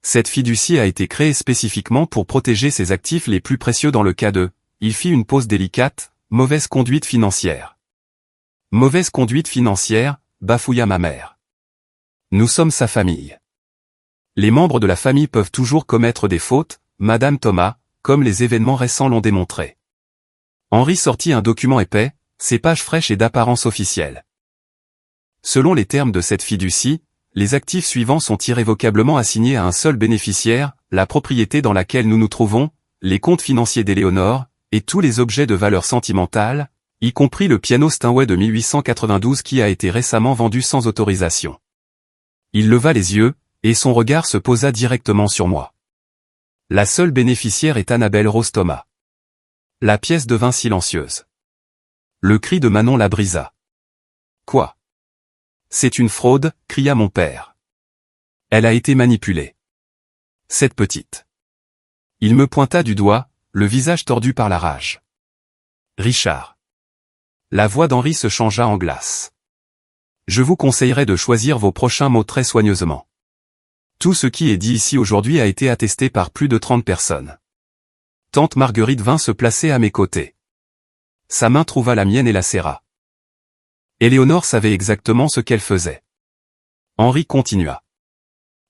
Cette fiducie a été créée spécifiquement pour protéger ses actifs les plus précieux dans le cas de, il fit une pause délicate, mauvaise conduite financière. Mauvaise conduite financière, bafouilla ma mère. Nous sommes sa famille. Les membres de la famille peuvent toujours commettre des fautes, Madame Thomas, comme les événements récents l'ont démontré. Henri sortit un document épais, ses pages fraîches et d'apparence officielle. Selon les termes de cette fiducie, les actifs suivants sont irrévocablement assignés à un seul bénéficiaire, la propriété dans laquelle nous nous trouvons, les comptes financiers d'Éléonore, et tous les objets de valeur sentimentale, y compris le piano Steinway de 1892 qui a été récemment vendu sans autorisation. Il leva les yeux, et son regard se posa directement sur moi. La seule bénéficiaire est Annabelle Rose Thomas. La pièce devint silencieuse. Le cri de Manon la brisa. Quoi? C'est une fraude, cria mon père. Elle a été manipulée. Cette petite. Il me pointa du doigt, le visage tordu par la rage. Richard. La voix d'Henri se changea en glace. Je vous conseillerais de choisir vos prochains mots très soigneusement. Tout ce qui est dit ici aujourd'hui a été attesté par plus de 30 personnes. Tante Marguerite vint se placer à mes côtés. Sa main trouva la mienne et la serra. Éléonore savait exactement ce qu'elle faisait. Henri continua.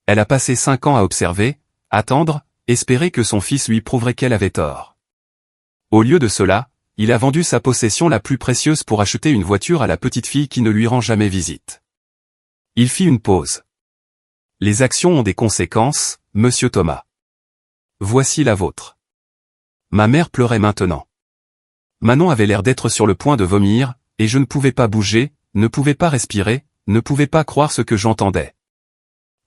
Elle a passé 5 ans à observer, attendre, espérer que son fils lui prouverait qu'elle avait tort. Au lieu de cela, il a vendu sa possession la plus précieuse pour acheter une voiture à la petite fille qui ne lui rend jamais visite. Il fit une pause. Les actions ont des conséquences, monsieur Thomas. Voici la vôtre. Ma mère pleurait maintenant. Manon avait l'air d'être sur le point de vomir, et je ne pouvais pas bouger, ne pouvais pas respirer, ne pouvais pas croire ce que j'entendais.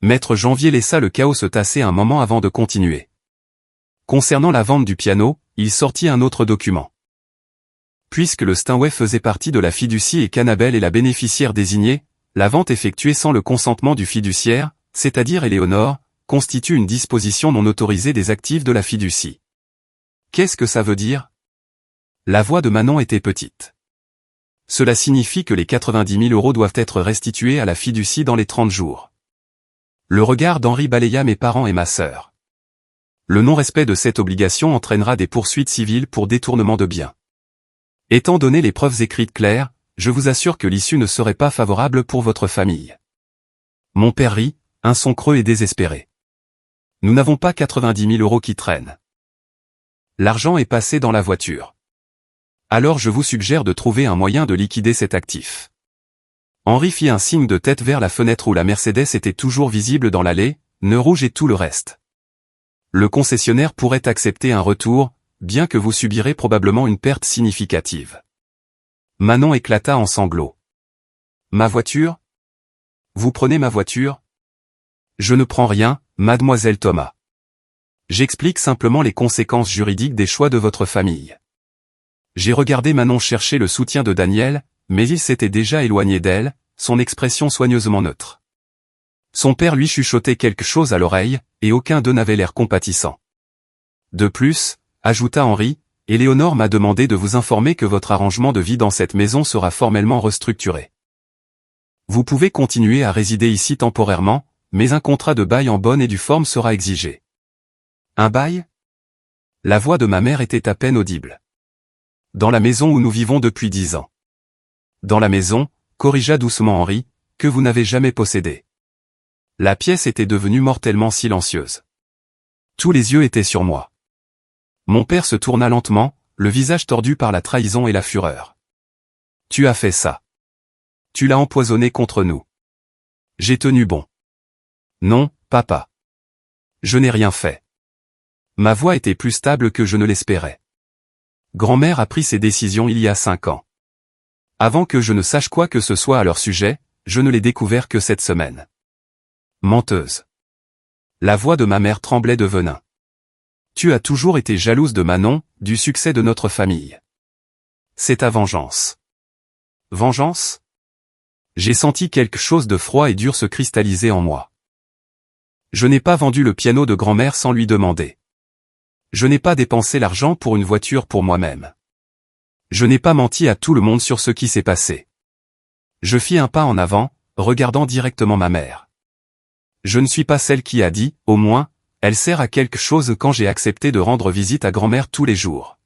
Maître Janvier laissa le chaos se tasser un moment avant de continuer. Concernant la vente du piano, il sortit un autre document. Puisque le Steinway faisait partie de la fiducie et qu'Annabelle est la bénéficiaire désignée, la vente effectuée sans le consentement du fiduciaire, c'est-à-dire Éléonore, constitue une disposition non autorisée des actifs de la fiducie. Qu'est-ce que ça veut dire? La voix de Manon était petite. Cela signifie que les 90 000 € doivent être restitués à la fiducie dans les 30 jours. Le regard d'Henri balaya mes parents et ma sœur. Le non-respect de cette obligation entraînera des poursuites civiles pour détournement de biens. Étant donné les preuves écrites claires, je vous assure que l'issue ne serait pas favorable pour votre famille. Mon père rit, un son creux et désespéré. Nous n'avons pas 90 000 € qui traînent. L'argent est passé dans la voiture. Alors je vous suggère de trouver un moyen de liquider cet actif. Henri fit un signe de tête vers la fenêtre où la Mercedes était toujours visible dans l'allée, nœud rouge et tout le reste. Le concessionnaire pourrait accepter un retour, bien que vous subirez probablement une perte significative. Manon éclata en sanglots. Ma voiture? Vous prenez ma voiture? Je ne prends rien, mademoiselle Thomas. J'explique simplement les conséquences juridiques des choix de votre famille. J'ai regardé Manon chercher le soutien de Daniel, mais il s'était déjà éloigné d'elle, son expression soigneusement neutre. Son père lui chuchotait quelque chose à l'oreille, et aucun d'eux n'avait l'air compatissant. De plus, ajouta Henri, Éléonore m'a demandé de vous informer que votre arrangement de vie dans cette maison sera formellement restructuré. Vous pouvez continuer à résider ici temporairement, mais un contrat de bail en bonne et due forme sera exigé. Un bail? La voix de ma mère était à peine audible. Dans la maison où nous vivons depuis 10 ans. Dans la maison, corrigea doucement Henri, que vous n'avez jamais possédée. La pièce était devenue mortellement silencieuse. Tous les yeux étaient sur moi. Mon père se tourna lentement, le visage tordu par la trahison et la fureur. Tu as fait ça. Tu l'as empoisonné contre nous. J'ai tenu bon. Non, papa. Je n'ai rien fait. Ma voix était plus stable que je ne l'espérais. Grand-mère a pris ses décisions il y a 5 ans. Avant que je ne sache quoi que ce soit à leur sujet, je ne l'ai découvert que cette semaine. Menteuse. La voix de ma mère tremblait de venin. Tu as toujours été jalouse de Manon, du succès de notre famille. C'est ta vengeance. Vengeance? J'ai senti quelque chose de froid et dur se cristalliser en moi. Je n'ai pas vendu le piano de grand-mère sans lui demander. Je n'ai pas dépensé l'argent pour une voiture pour moi-même. Je n'ai pas menti à tout le monde sur ce qui s'est passé. Je fis un pas en avant, regardant directement ma mère. Je ne suis pas celle qui a dit, au moins, elle sert à quelque chose quand j'ai accepté de rendre visite à grand-mère tous les jours.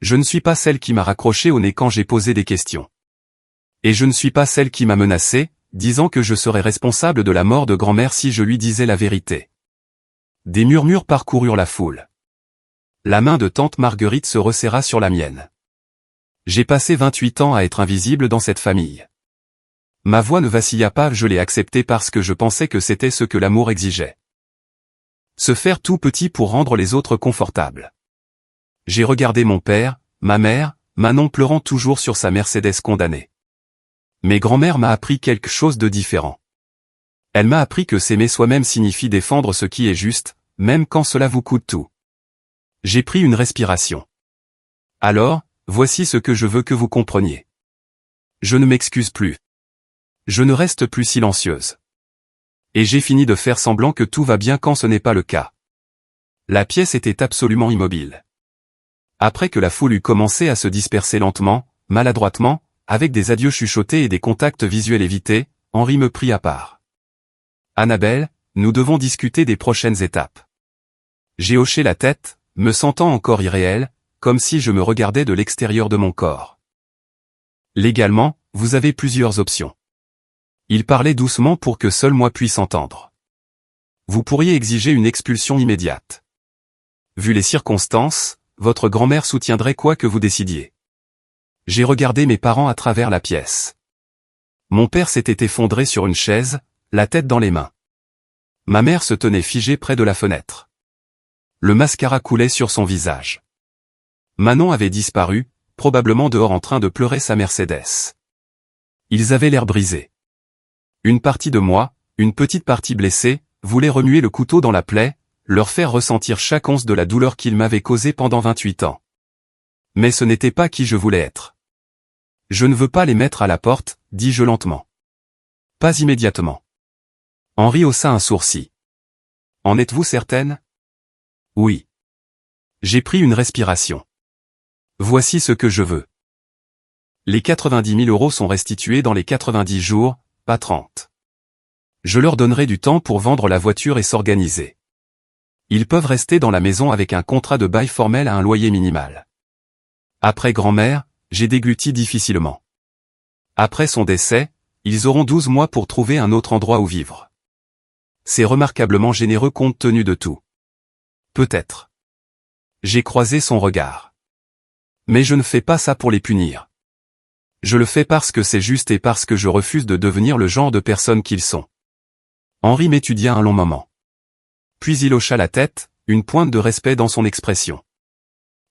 Je ne suis pas celle qui m'a raccroché au nez quand j'ai posé des questions. Et je ne suis pas celle qui m'a menacé, disant que je serais responsable de la mort de grand-mère si je lui disais la vérité. Des murmures parcoururent la foule. La main de tante Marguerite se resserra sur la mienne. J'ai passé 28 ans à être invisible dans cette famille. Ma voix ne vacilla pas, je l'ai accepté parce que je pensais que c'était ce que l'amour exigeait. Se faire tout petit pour rendre les autres confortables. J'ai regardé mon père, ma mère, Manon pleurant toujours sur sa Mercedes condamnée. Mais grand-mère m'a appris quelque chose de différent. Elle m'a appris que s'aimer soi-même signifie défendre ce qui est juste, même quand cela vous coûte tout. J'ai pris une respiration. Alors, voici ce que je veux que vous compreniez. Je ne m'excuse plus. Je ne reste plus silencieuse. Et j'ai fini de faire semblant que tout va bien quand ce n'est pas le cas. La pièce était absolument immobile. Après que la foule eut commencé à se disperser lentement, maladroitement, avec des adieux chuchotés et des contacts visuels évités, Henri me prit à part. « Annabelle, nous devons discuter des prochaines étapes. » J'ai hoché la tête, me sentant encore irréel, comme si je me regardais de l'extérieur de mon corps. « Légalement, vous avez plusieurs options. » Il parlait doucement pour que seul moi puisse entendre. « Vous pourriez exiger une expulsion immédiate. Vu les circonstances, votre grand-mère soutiendrait quoi que vous décidiez. » J'ai regardé mes parents à travers la pièce. Mon père s'était effondré sur une chaise, la tête dans les mains. Ma mère se tenait figée près de la fenêtre. Le mascara coulait sur son visage. Manon avait disparu, probablement dehors en train de pleurer sa Mercedes. Ils avaient l'air brisés. Une partie de moi, une petite partie blessée, voulait remuer le couteau dans la plaie, leur faire ressentir chaque once de la douleur qu'ils m'avaient causée pendant 28 ans. Mais ce n'était pas qui je voulais être. Je ne veux pas les mettre à la porte, dis-je lentement. Pas immédiatement. Henri haussa un sourcil. En êtes-vous certaine? Oui. J'ai pris une respiration. Voici ce que je veux. Les 90 000 € sont restitués dans les 90 jours, pas 30. Je leur donnerai du temps pour vendre la voiture et s'organiser. Ils peuvent rester dans la maison avec un contrat de bail formel à un loyer minimal. Après grand-mère, j'ai dégluti difficilement. Après son décès, ils auront 12 mois pour trouver un autre endroit où vivre. C'est remarquablement généreux compte tenu de tout. Peut-être. J'ai croisé son regard. Mais je ne fais pas ça pour les punir. Je le fais parce que c'est juste et parce que je refuse de devenir le genre de personne qu'ils sont. Henri m'étudia un long moment. Puis il hocha la tête, une pointe de respect dans son expression.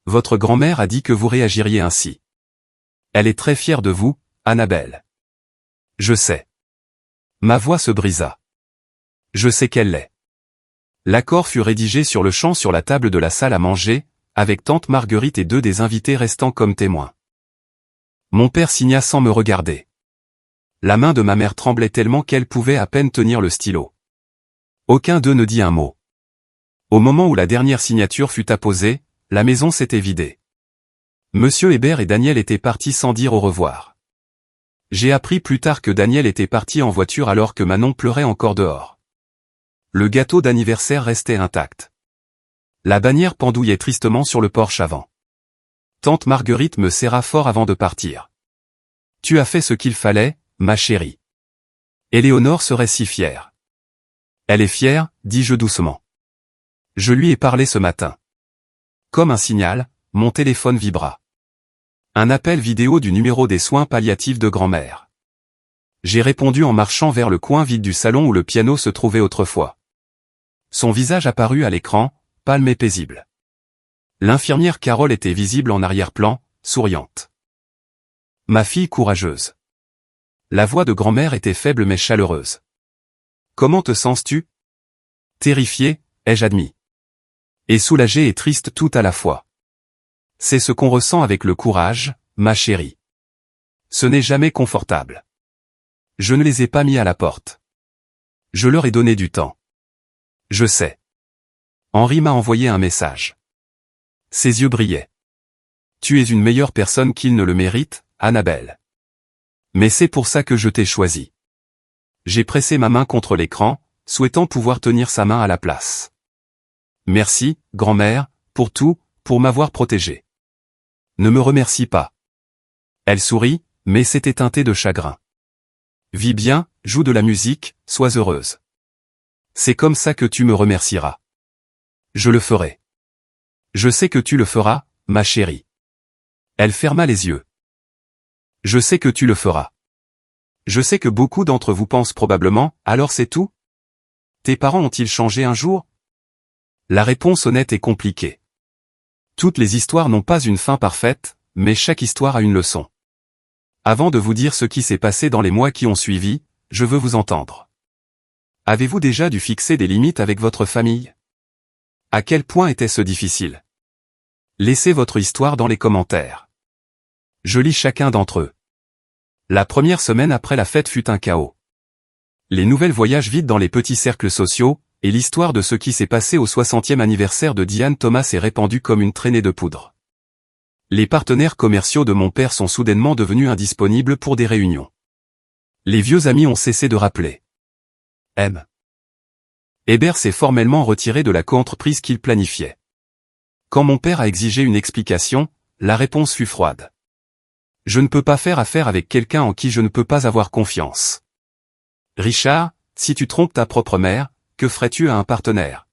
Votre grand-mère a dit que vous réagiriez ainsi. Elle est très fière de vous, Annabelle. Je sais. Ma voix se brisa. Je sais qu'elle l'est. L'accord fut rédigé sur le champ sur la table de la salle à manger, avec tante Marguerite et 2 des invités restant comme témoins. Mon père signa sans me regarder. La main de ma mère tremblait tellement qu'elle pouvait à peine tenir le stylo. Aucun d'eux ne dit un mot. Au moment où la dernière signature fut apposée, la maison s'était vidée. Monsieur Hébert et Daniel étaient partis sans dire au revoir. J'ai appris plus tard que Daniel était parti en voiture alors que Manon pleurait encore dehors. Le gâteau d'anniversaire restait intact. La bannière pendouillait tristement sur le porche avant. Tante Marguerite me serra fort avant de partir. « Tu as fait ce qu'il fallait, ma chérie. Éléonore serait si fière. »« Elle est fière, dis-je doucement. Je lui ai parlé ce matin. » Comme un signal, mon téléphone vibra. Un appel vidéo du numéro des soins palliatifs de grand-mère. J'ai répondu en marchant vers le coin vide du salon où le piano se trouvait autrefois. Son visage apparut à l'écran, pâle mais paisible. L'infirmière Carole était visible en arrière-plan, souriante. Ma fille courageuse. La voix de grand-mère était faible mais chaleureuse. Comment te sens-tu? Terrifié, ai-je admis. Et soulagé et triste tout à la fois. C'est ce qu'on ressent avec le courage, ma chérie. Ce n'est jamais confortable. Je ne les ai pas mis à la porte. Je leur ai donné du temps. Je sais. Henri m'a envoyé un message. Ses yeux brillaient. Tu es une meilleure personne qu'il ne le mérite, Annabelle. Mais c'est pour ça que je t'ai choisi. J'ai pressé ma main contre l'écran, souhaitant pouvoir tenir sa main à la place. Merci, grand-mère, pour tout, pour m'avoir protégé. Ne me remercie pas. Elle sourit, mais c'était teinté de chagrin. Vis bien, joue de la musique, sois heureuse. C'est comme ça que tu me remercieras. Je le ferai. Je sais que tu le feras, ma chérie. Elle ferma les yeux. Je sais que tu le feras. Je sais que beaucoup d'entre vous pensent probablement, alors c'est tout? Tes parents ont-ils changé un jour? La réponse honnête est compliquée. Toutes les histoires n'ont pas une fin parfaite, mais chaque histoire a une leçon. Avant de vous dire ce qui s'est passé dans les mois qui ont suivi, je veux vous entendre. Avez-vous déjà dû fixer des limites avec votre famille? À quel point était-ce difficile? Laissez votre histoire dans les commentaires. Je lis chacun d'entre eux. La première semaine après la fête fut un chaos. Les nouvelles voyagent vite dans les petits cercles sociaux, et l'histoire de ce qui s'est passé au 60e anniversaire de Diane Thomas s'est répandue comme une traînée de poudre. Les partenaires commerciaux de mon père sont soudainement devenus indisponibles pour des réunions. Les vieux amis ont cessé de rappeler. M. Hébert s'est formellement retiré de la coentreprise qu'il planifiait. Quand mon père a exigé une explication, la réponse fut froide. Je ne peux pas faire affaire avec quelqu'un en qui je ne peux pas avoir confiance. Richard, si tu trompes ta propre mère, que ferais-tu à un partenaire?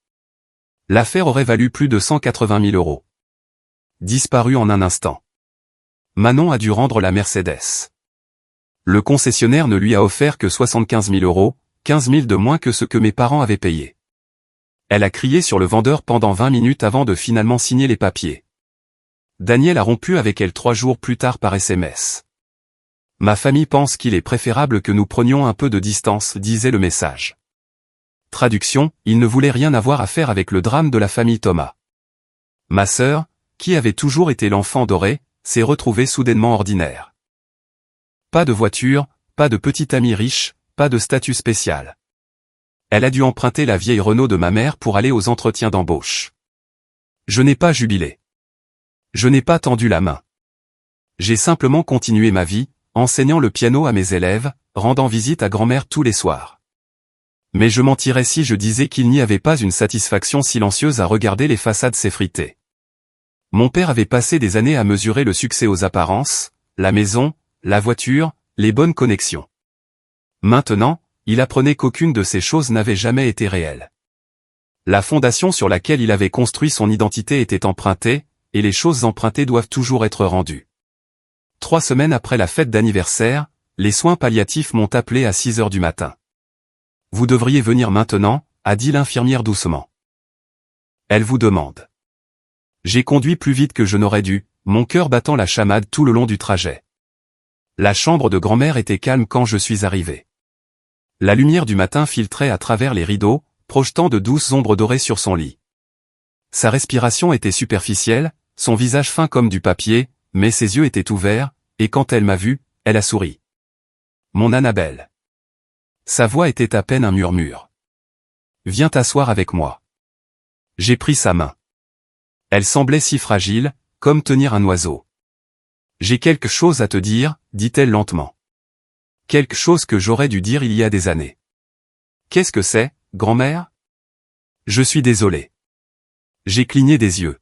L'affaire aurait valu plus de 180 000 €. Disparu en un instant. Manon a dû rendre la Mercedes. Le concessionnaire ne lui a offert que 75 000 €, 15 000 de moins que ce que mes parents avaient payé. Elle a crié sur le vendeur pendant 20 minutes avant de finalement signer les papiers. Daniel a rompu avec elle 3 jours plus tard par SMS. Ma famille pense qu'il est préférable que nous prenions un peu de distance, disait le message. Traduction, il ne voulait rien avoir à faire avec le drame de la famille Thomas. Ma sœur, qui avait toujours été l'enfant doré, s'est retrouvée soudainement ordinaire. Pas de voiture, pas de petit ami riche, pas de statut spécial. Elle a dû emprunter la vieille Renault de ma mère pour aller aux entretiens d'embauche. Je n'ai pas jubilé. Je n'ai pas tendu la main. J'ai simplement continué ma vie, enseignant le piano à mes élèves, rendant visite à grand-mère tous les soirs. Mais je mentirais si je disais qu'il n'y avait pas une satisfaction silencieuse à regarder les façades s'effriter. Mon père avait passé des années à mesurer le succès aux apparences, la maison, la voiture, les bonnes connexions. Maintenant, il apprenait qu'aucune de ces choses n'avait jamais été réelle. La fondation sur laquelle il avait construit son identité était empruntée, et les choses empruntées doivent toujours être rendues. 3 semaines après la fête d'anniversaire, les soins palliatifs m'ont appelé à 6 heures du matin. Vous devriez venir maintenant, a dit l'infirmière doucement. Elle vous demande. J'ai conduit plus vite que je n'aurais dû, mon cœur battant la chamade tout le long du trajet. La chambre de grand-mère était calme quand je suis arrivé. La lumière du matin filtrait à travers les rideaux, projetant de douces ombres dorées sur son lit. Sa respiration était superficielle, son visage fin comme du papier, mais ses yeux étaient ouverts, et quand elle m'a vu, elle a souri. Mon Annabelle. Sa voix était à peine un murmure. Viens t'asseoir avec moi. J'ai pris sa main. Elle semblait si fragile, comme tenir un oiseau. J'ai quelque chose à te dire, dit-elle lentement. Quelque chose que j'aurais dû dire il y a des années. Qu'est-ce que c'est, grand-mère? Je suis désolé. J'ai cligné des yeux.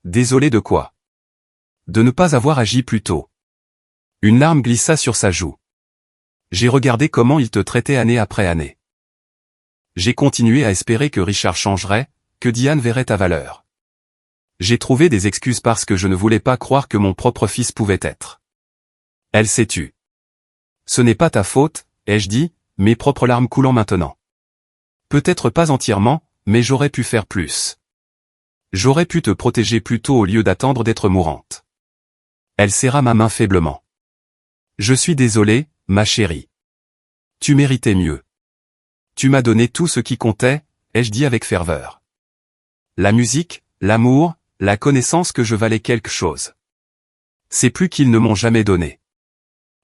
Désolé de quoi? De ne pas avoir agi plus tôt. Une larme glissa sur sa joue. J'ai regardé comment il te traitait année après année. J'ai continué à espérer que Richard changerait, que Diane verrait ta valeur. J'ai trouvé des excuses parce que je ne voulais pas croire que mon propre fils pouvait être. Elle s'est tue. Ce n'est pas ta faute, ai-je dit, mes propres larmes coulant maintenant. Peut-être pas entièrement, mais j'aurais pu faire plus. J'aurais pu te protéger plus tôt au lieu d'attendre d'être mourante. Elle serra ma main faiblement. Je suis désolé, ma chérie. Tu méritais mieux. Tu m'as donné tout ce qui comptait, ai-je dit avec ferveur. La musique, l'amour, la connaissance que je valais quelque chose. C'est plus qu'ils ne m'ont jamais donné.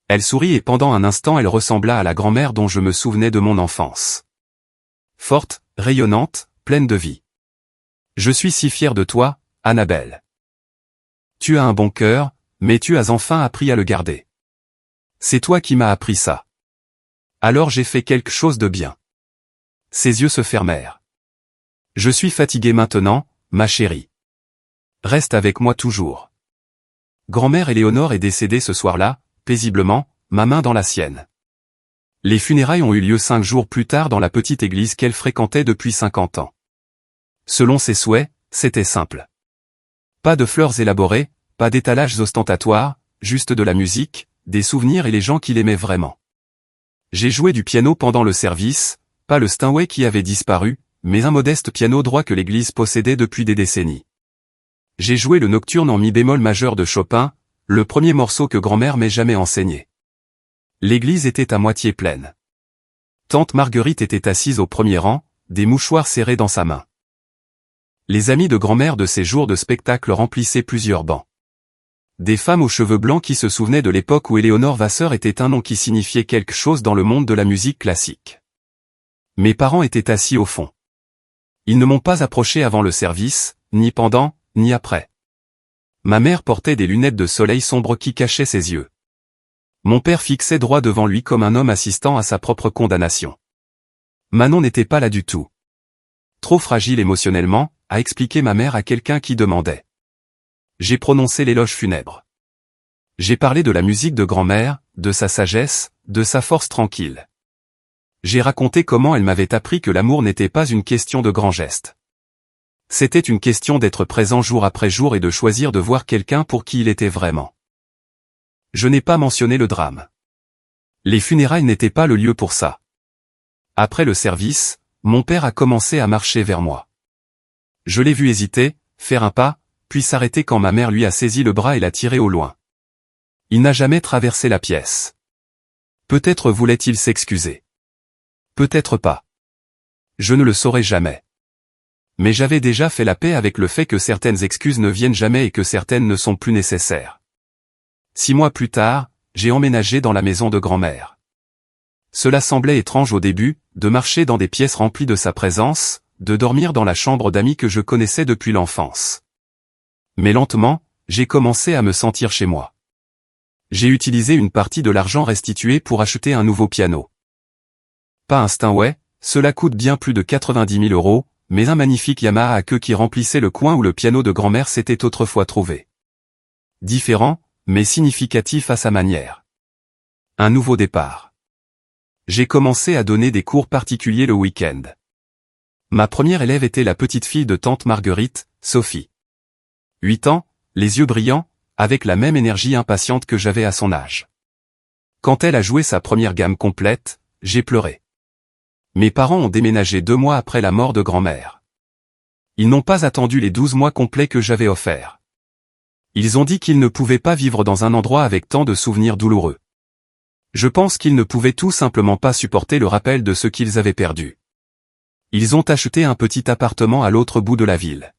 Elle sourit et pendant un instant elle ressembla à la grand-mère dont je me souvenais de mon enfance. Forte, rayonnante, pleine de vie. Je suis si fier de toi, Annabelle. Tu as un bon cœur, mais tu as enfin appris à le garder. C'est toi qui m'as appris ça. Alors j'ai fait quelque chose de bien. Ses yeux se fermèrent. Je suis fatigué maintenant, ma chérie. Reste avec moi toujours. Grand-mère Éléonore est décédée ce soir-là, paisiblement, ma main dans la sienne. Les funérailles ont eu lieu 5 jours plus tard dans la petite église qu'elle fréquentait depuis 50 ans. Selon ses souhaits, c'était simple. Pas de fleurs élaborées, pas d'étalages ostentatoires, juste de la musique, des souvenirs et les gens qu'il aimait vraiment. J'ai joué du piano pendant le service, pas le Steinway qui avait disparu, mais un modeste piano droit que l'église possédait depuis des décennies. J'ai joué le nocturne en mi bémol majeur de Chopin, le premier morceau que grand-mère m'ait jamais enseigné. L'église était à moitié pleine. Tante Marguerite était assise au premier rang, des mouchoirs serrés dans sa main. Les amis de grand-mère de ces jours de spectacle remplissaient plusieurs bancs. Des femmes aux cheveux blancs qui se souvenaient de l'époque où Éléonore Vasseur était un nom qui signifiait quelque chose dans le monde de la musique classique. Mes parents étaient assis au fond. Ils ne m'ont pas approché avant le service, ni pendant, ni après. Ma mère portait des lunettes de soleil sombre qui cachaient ses yeux. Mon père fixait droit devant lui comme un homme assistant à sa propre condamnation. Manon n'était pas là du tout. Trop fragile émotionnellement, a expliqué ma mère à quelqu'un qui demandait. J'ai prononcé l'éloge funèbre. J'ai parlé de la musique de grand-mère, de sa sagesse, de sa force tranquille. J'ai raconté comment elle m'avait appris que l'amour n'était pas une question de grands gestes. C'était une question d'être présent jour après jour et de choisir de voir quelqu'un pour qui il était vraiment. Je n'ai pas mentionné le drame. Les funérailles n'étaient pas le lieu pour ça. Après le service, mon père a commencé à marcher vers moi. Je l'ai vu hésiter, faire un pas, puis s'arrêter quand ma mère lui a saisi le bras et l'a tiré au loin. Il n'a jamais traversé la pièce. Peut-être voulait-il s'excuser. Peut-être pas. Je ne le saurai jamais. Mais j'avais déjà fait la paix avec le fait que certaines excuses ne viennent jamais et que certaines ne sont plus nécessaires. 6 mois plus tard, j'ai emménagé dans la maison de grand-mère. Cela semblait étrange au début, de marcher dans des pièces remplies de sa présence, de dormir dans la chambre d'amis que je connaissais depuis l'enfance. Mais lentement, j'ai commencé à me sentir chez moi. J'ai utilisé une partie de l'argent restitué pour acheter un nouveau piano. Pas un Steinway, cela coûte bien plus de 90 000 €, mais un magnifique Yamaha à queue qui remplissait le coin où le piano de grand-mère s'était autrefois trouvé. Différent, mais significatif à sa manière. Un nouveau départ. J'ai commencé à donner des cours particuliers le week-end. Ma première élève était la petite fille de tante Marguerite, Sophie. 8 ans, les yeux brillants, avec la même énergie impatiente que j'avais à son âge. Quand elle a joué sa première gamme complète, j'ai pleuré. Mes parents ont déménagé 2 mois après la mort de grand-mère. Ils n'ont pas attendu les 12 mois complets que j'avais offerts. Ils ont dit qu'ils ne pouvaient pas vivre dans un endroit avec tant de souvenirs douloureux. Je pense qu'ils ne pouvaient tout simplement pas supporter le rappel de ce qu'ils avaient perdu. Ils ont acheté un petit appartement à l'autre bout de la ville.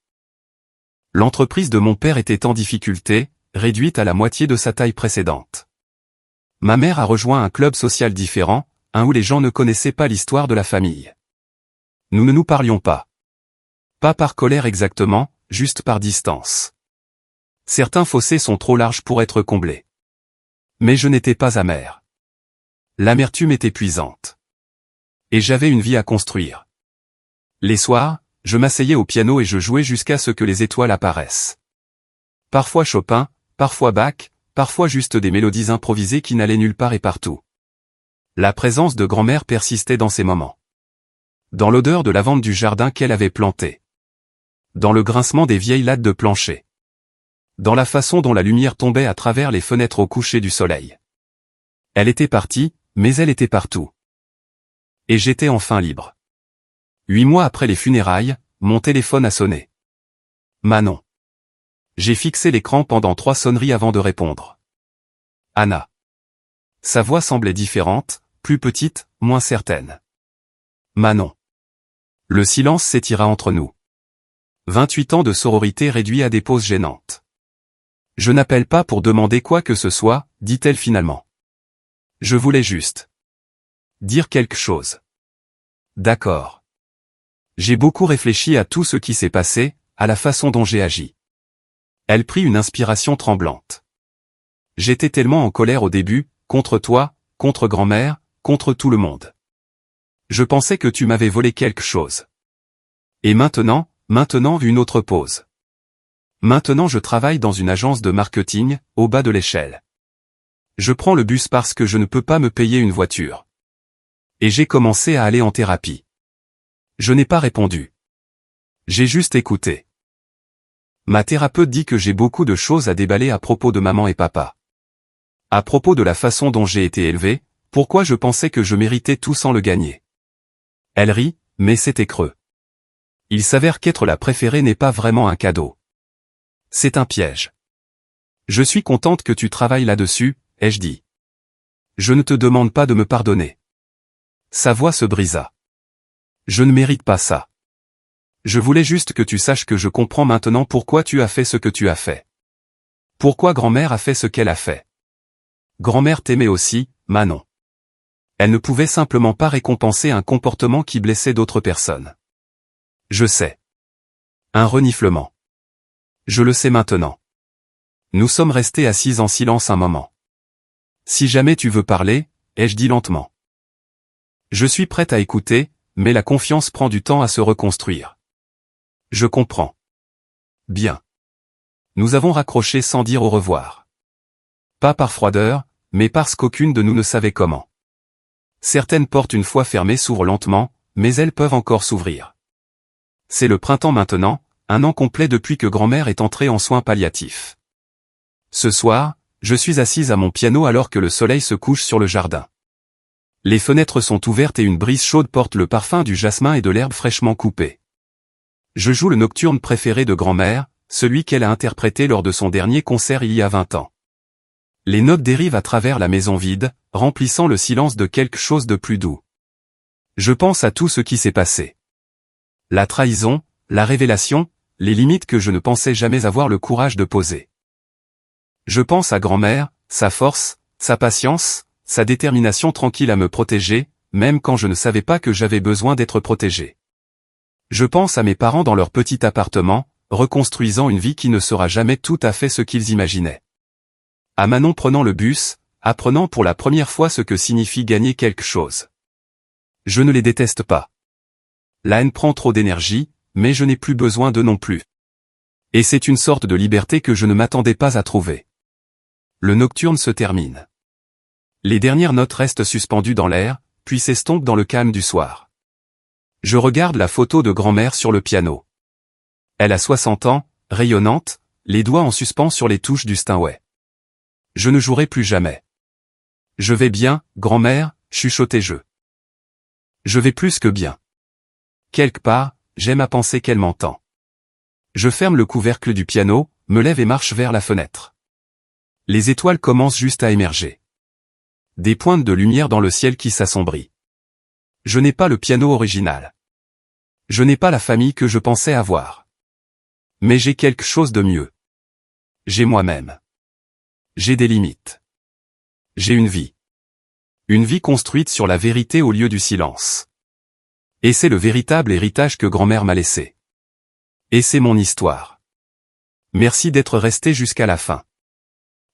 L'entreprise de mon père était en difficulté, réduite à la moitié de sa taille précédente. Ma mère a rejoint un club social différent, un où les gens ne connaissaient pas l'histoire de la famille. Nous ne nous parlions pas. Pas par colère exactement, juste par distance. Certains fossés sont trop larges pour être comblés. Mais je n'étais pas amer. L'amertume est épuisante. Et j'avais une vie à construire. Les soirs, je m'asseyais au piano et je jouais jusqu'à ce que les étoiles apparaissent. Parfois Chopin, parfois Bach, parfois juste des mélodies improvisées qui n'allaient nulle part et partout. La présence de grand-mère persistait dans ces moments. Dans l'odeur de lavande du jardin qu'elle avait planté. Dans le grincement des vieilles lattes de plancher. Dans la façon dont la lumière tombait à travers les fenêtres au coucher du soleil. Elle était partie, mais elle était partout. Et j'étais enfin libre. 8 mois après les funérailles, mon téléphone a sonné. Manon. J'ai fixé l'écran pendant 3 sonneries avant de répondre. Anna. Sa voix semblait différente, plus petite, moins certaine. Manon. Le silence s'étira entre nous. 28 ans de sororité réduits à des pauses gênantes. Je n'appelle pas pour demander quoi que ce soit, dit-elle finalement. Je voulais juste dire quelque chose. D'accord. J'ai beaucoup réfléchi à tout ce qui s'est passé, à la façon dont j'ai agi. Elle prit une inspiration tremblante. J'étais tellement en colère au début, contre toi, contre grand-mère, contre tout le monde. Je pensais que tu m'avais volé quelque chose. Et maintenant, une autre pause. Maintenant je travaille dans une agence de marketing, au bas de l'échelle. Je prends le bus parce que je ne peux pas me payer une voiture. Et j'ai commencé à aller en thérapie. Je n'ai pas répondu. J'ai juste écouté. Ma thérapeute dit que j'ai beaucoup de choses à déballer à propos de maman et papa. À propos de la façon dont j'ai été élevé, pourquoi je pensais que je méritais tout sans le gagner. Elle rit, mais c'était creux. Il s'avère qu'être la préférée n'est pas vraiment un cadeau. C'est un piège. Je suis contente que tu travailles là-dessus, ai-je dit. Je ne te demande pas de me pardonner. Sa voix se brisa. Je ne mérite pas ça. Je voulais juste que tu saches que je comprends maintenant pourquoi tu as fait ce que tu as fait. Pourquoi grand-mère a fait ce qu'elle a fait. Grand-mère t'aimait aussi, Manon. Elle ne pouvait simplement pas récompenser un comportement qui blessait d'autres personnes. Je sais. Un reniflement. Je le sais maintenant. Nous sommes restés assis en silence un moment. Si jamais tu veux parler, ai-je dit lentement. Je suis prête à écouter, mais la confiance prend du temps à se reconstruire. Je comprends. Bien. Nous avons raccroché sans dire au revoir. Pas par froideur, mais parce qu'aucune de nous ne savait comment. Certaines portes une fois fermées s'ouvrent lentement, mais elles peuvent encore s'ouvrir. C'est le printemps maintenant, un an complet depuis que grand-mère est entrée en soins palliatifs. Ce soir, je suis assise à mon piano alors que le soleil se couche sur le jardin. Les fenêtres sont ouvertes et une brise chaude porte le parfum du jasmin et de l'herbe fraîchement coupée. Je joue le nocturne préféré de grand-mère, celui qu'elle a interprété lors de son dernier concert il y a 20 ans. Les notes dérivent à travers la maison vide, remplissant le silence de quelque chose de plus doux. Je pense à tout ce qui s'est passé. La trahison, la révélation, les limites que je ne pensais jamais avoir le courage de poser. Je pense à grand-mère, sa force, sa patience, sa détermination tranquille à me protéger, même quand je ne savais pas que j'avais besoin d'être protégé. Je pense à mes parents dans leur petit appartement, reconstruisant une vie qui ne sera jamais tout à fait ce qu'ils imaginaient. À Manon prenant le bus, apprenant pour la première fois ce que signifie gagner quelque chose. Je ne les déteste pas. La haine prend trop d'énergie, mais je n'ai plus besoin d'eux non plus. Et c'est une sorte de liberté que je ne m'attendais pas à trouver. Le nocturne se termine. Les dernières notes restent suspendues dans l'air, puis s'estompent dans le calme du soir. Je regarde la photo de grand-mère sur le piano. Elle a 60 ans, rayonnante, les doigts en suspens sur les touches du Steinway. Je ne jouerai plus jamais. Je vais bien, grand-mère, chuchotai-je. Je vais plus que bien. Quelque part, j'aime à penser qu'elle m'entend. Je ferme le couvercle du piano, me lève et marche vers la fenêtre. Les étoiles commencent juste à émerger. Des pointes de lumière dans le ciel qui s'assombrit. Je n'ai pas le piano original. Je n'ai pas la famille que je pensais avoir. Mais j'ai quelque chose de mieux. J'ai moi-même. J'ai des limites. J'ai une vie. Une vie construite sur la vérité au lieu du silence. Et c'est le véritable héritage que grand-mère m'a laissé. Et c'est mon histoire. Merci d'être resté jusqu'à la fin.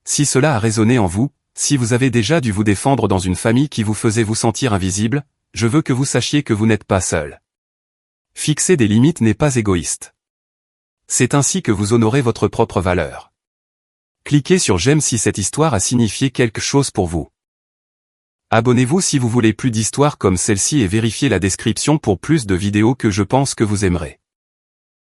Si cela a résonné en vous, si vous avez déjà dû vous défendre dans une famille qui vous faisait vous sentir invisible, je veux que vous sachiez que vous n'êtes pas seul. Fixer des limites n'est pas égoïste. C'est ainsi que vous honorez votre propre valeur. Cliquez sur j'aime si cette histoire a signifié quelque chose pour vous. Abonnez-vous si vous voulez plus d'histoires comme celle-ci et vérifiez la description pour plus de vidéos que je pense que vous aimerez.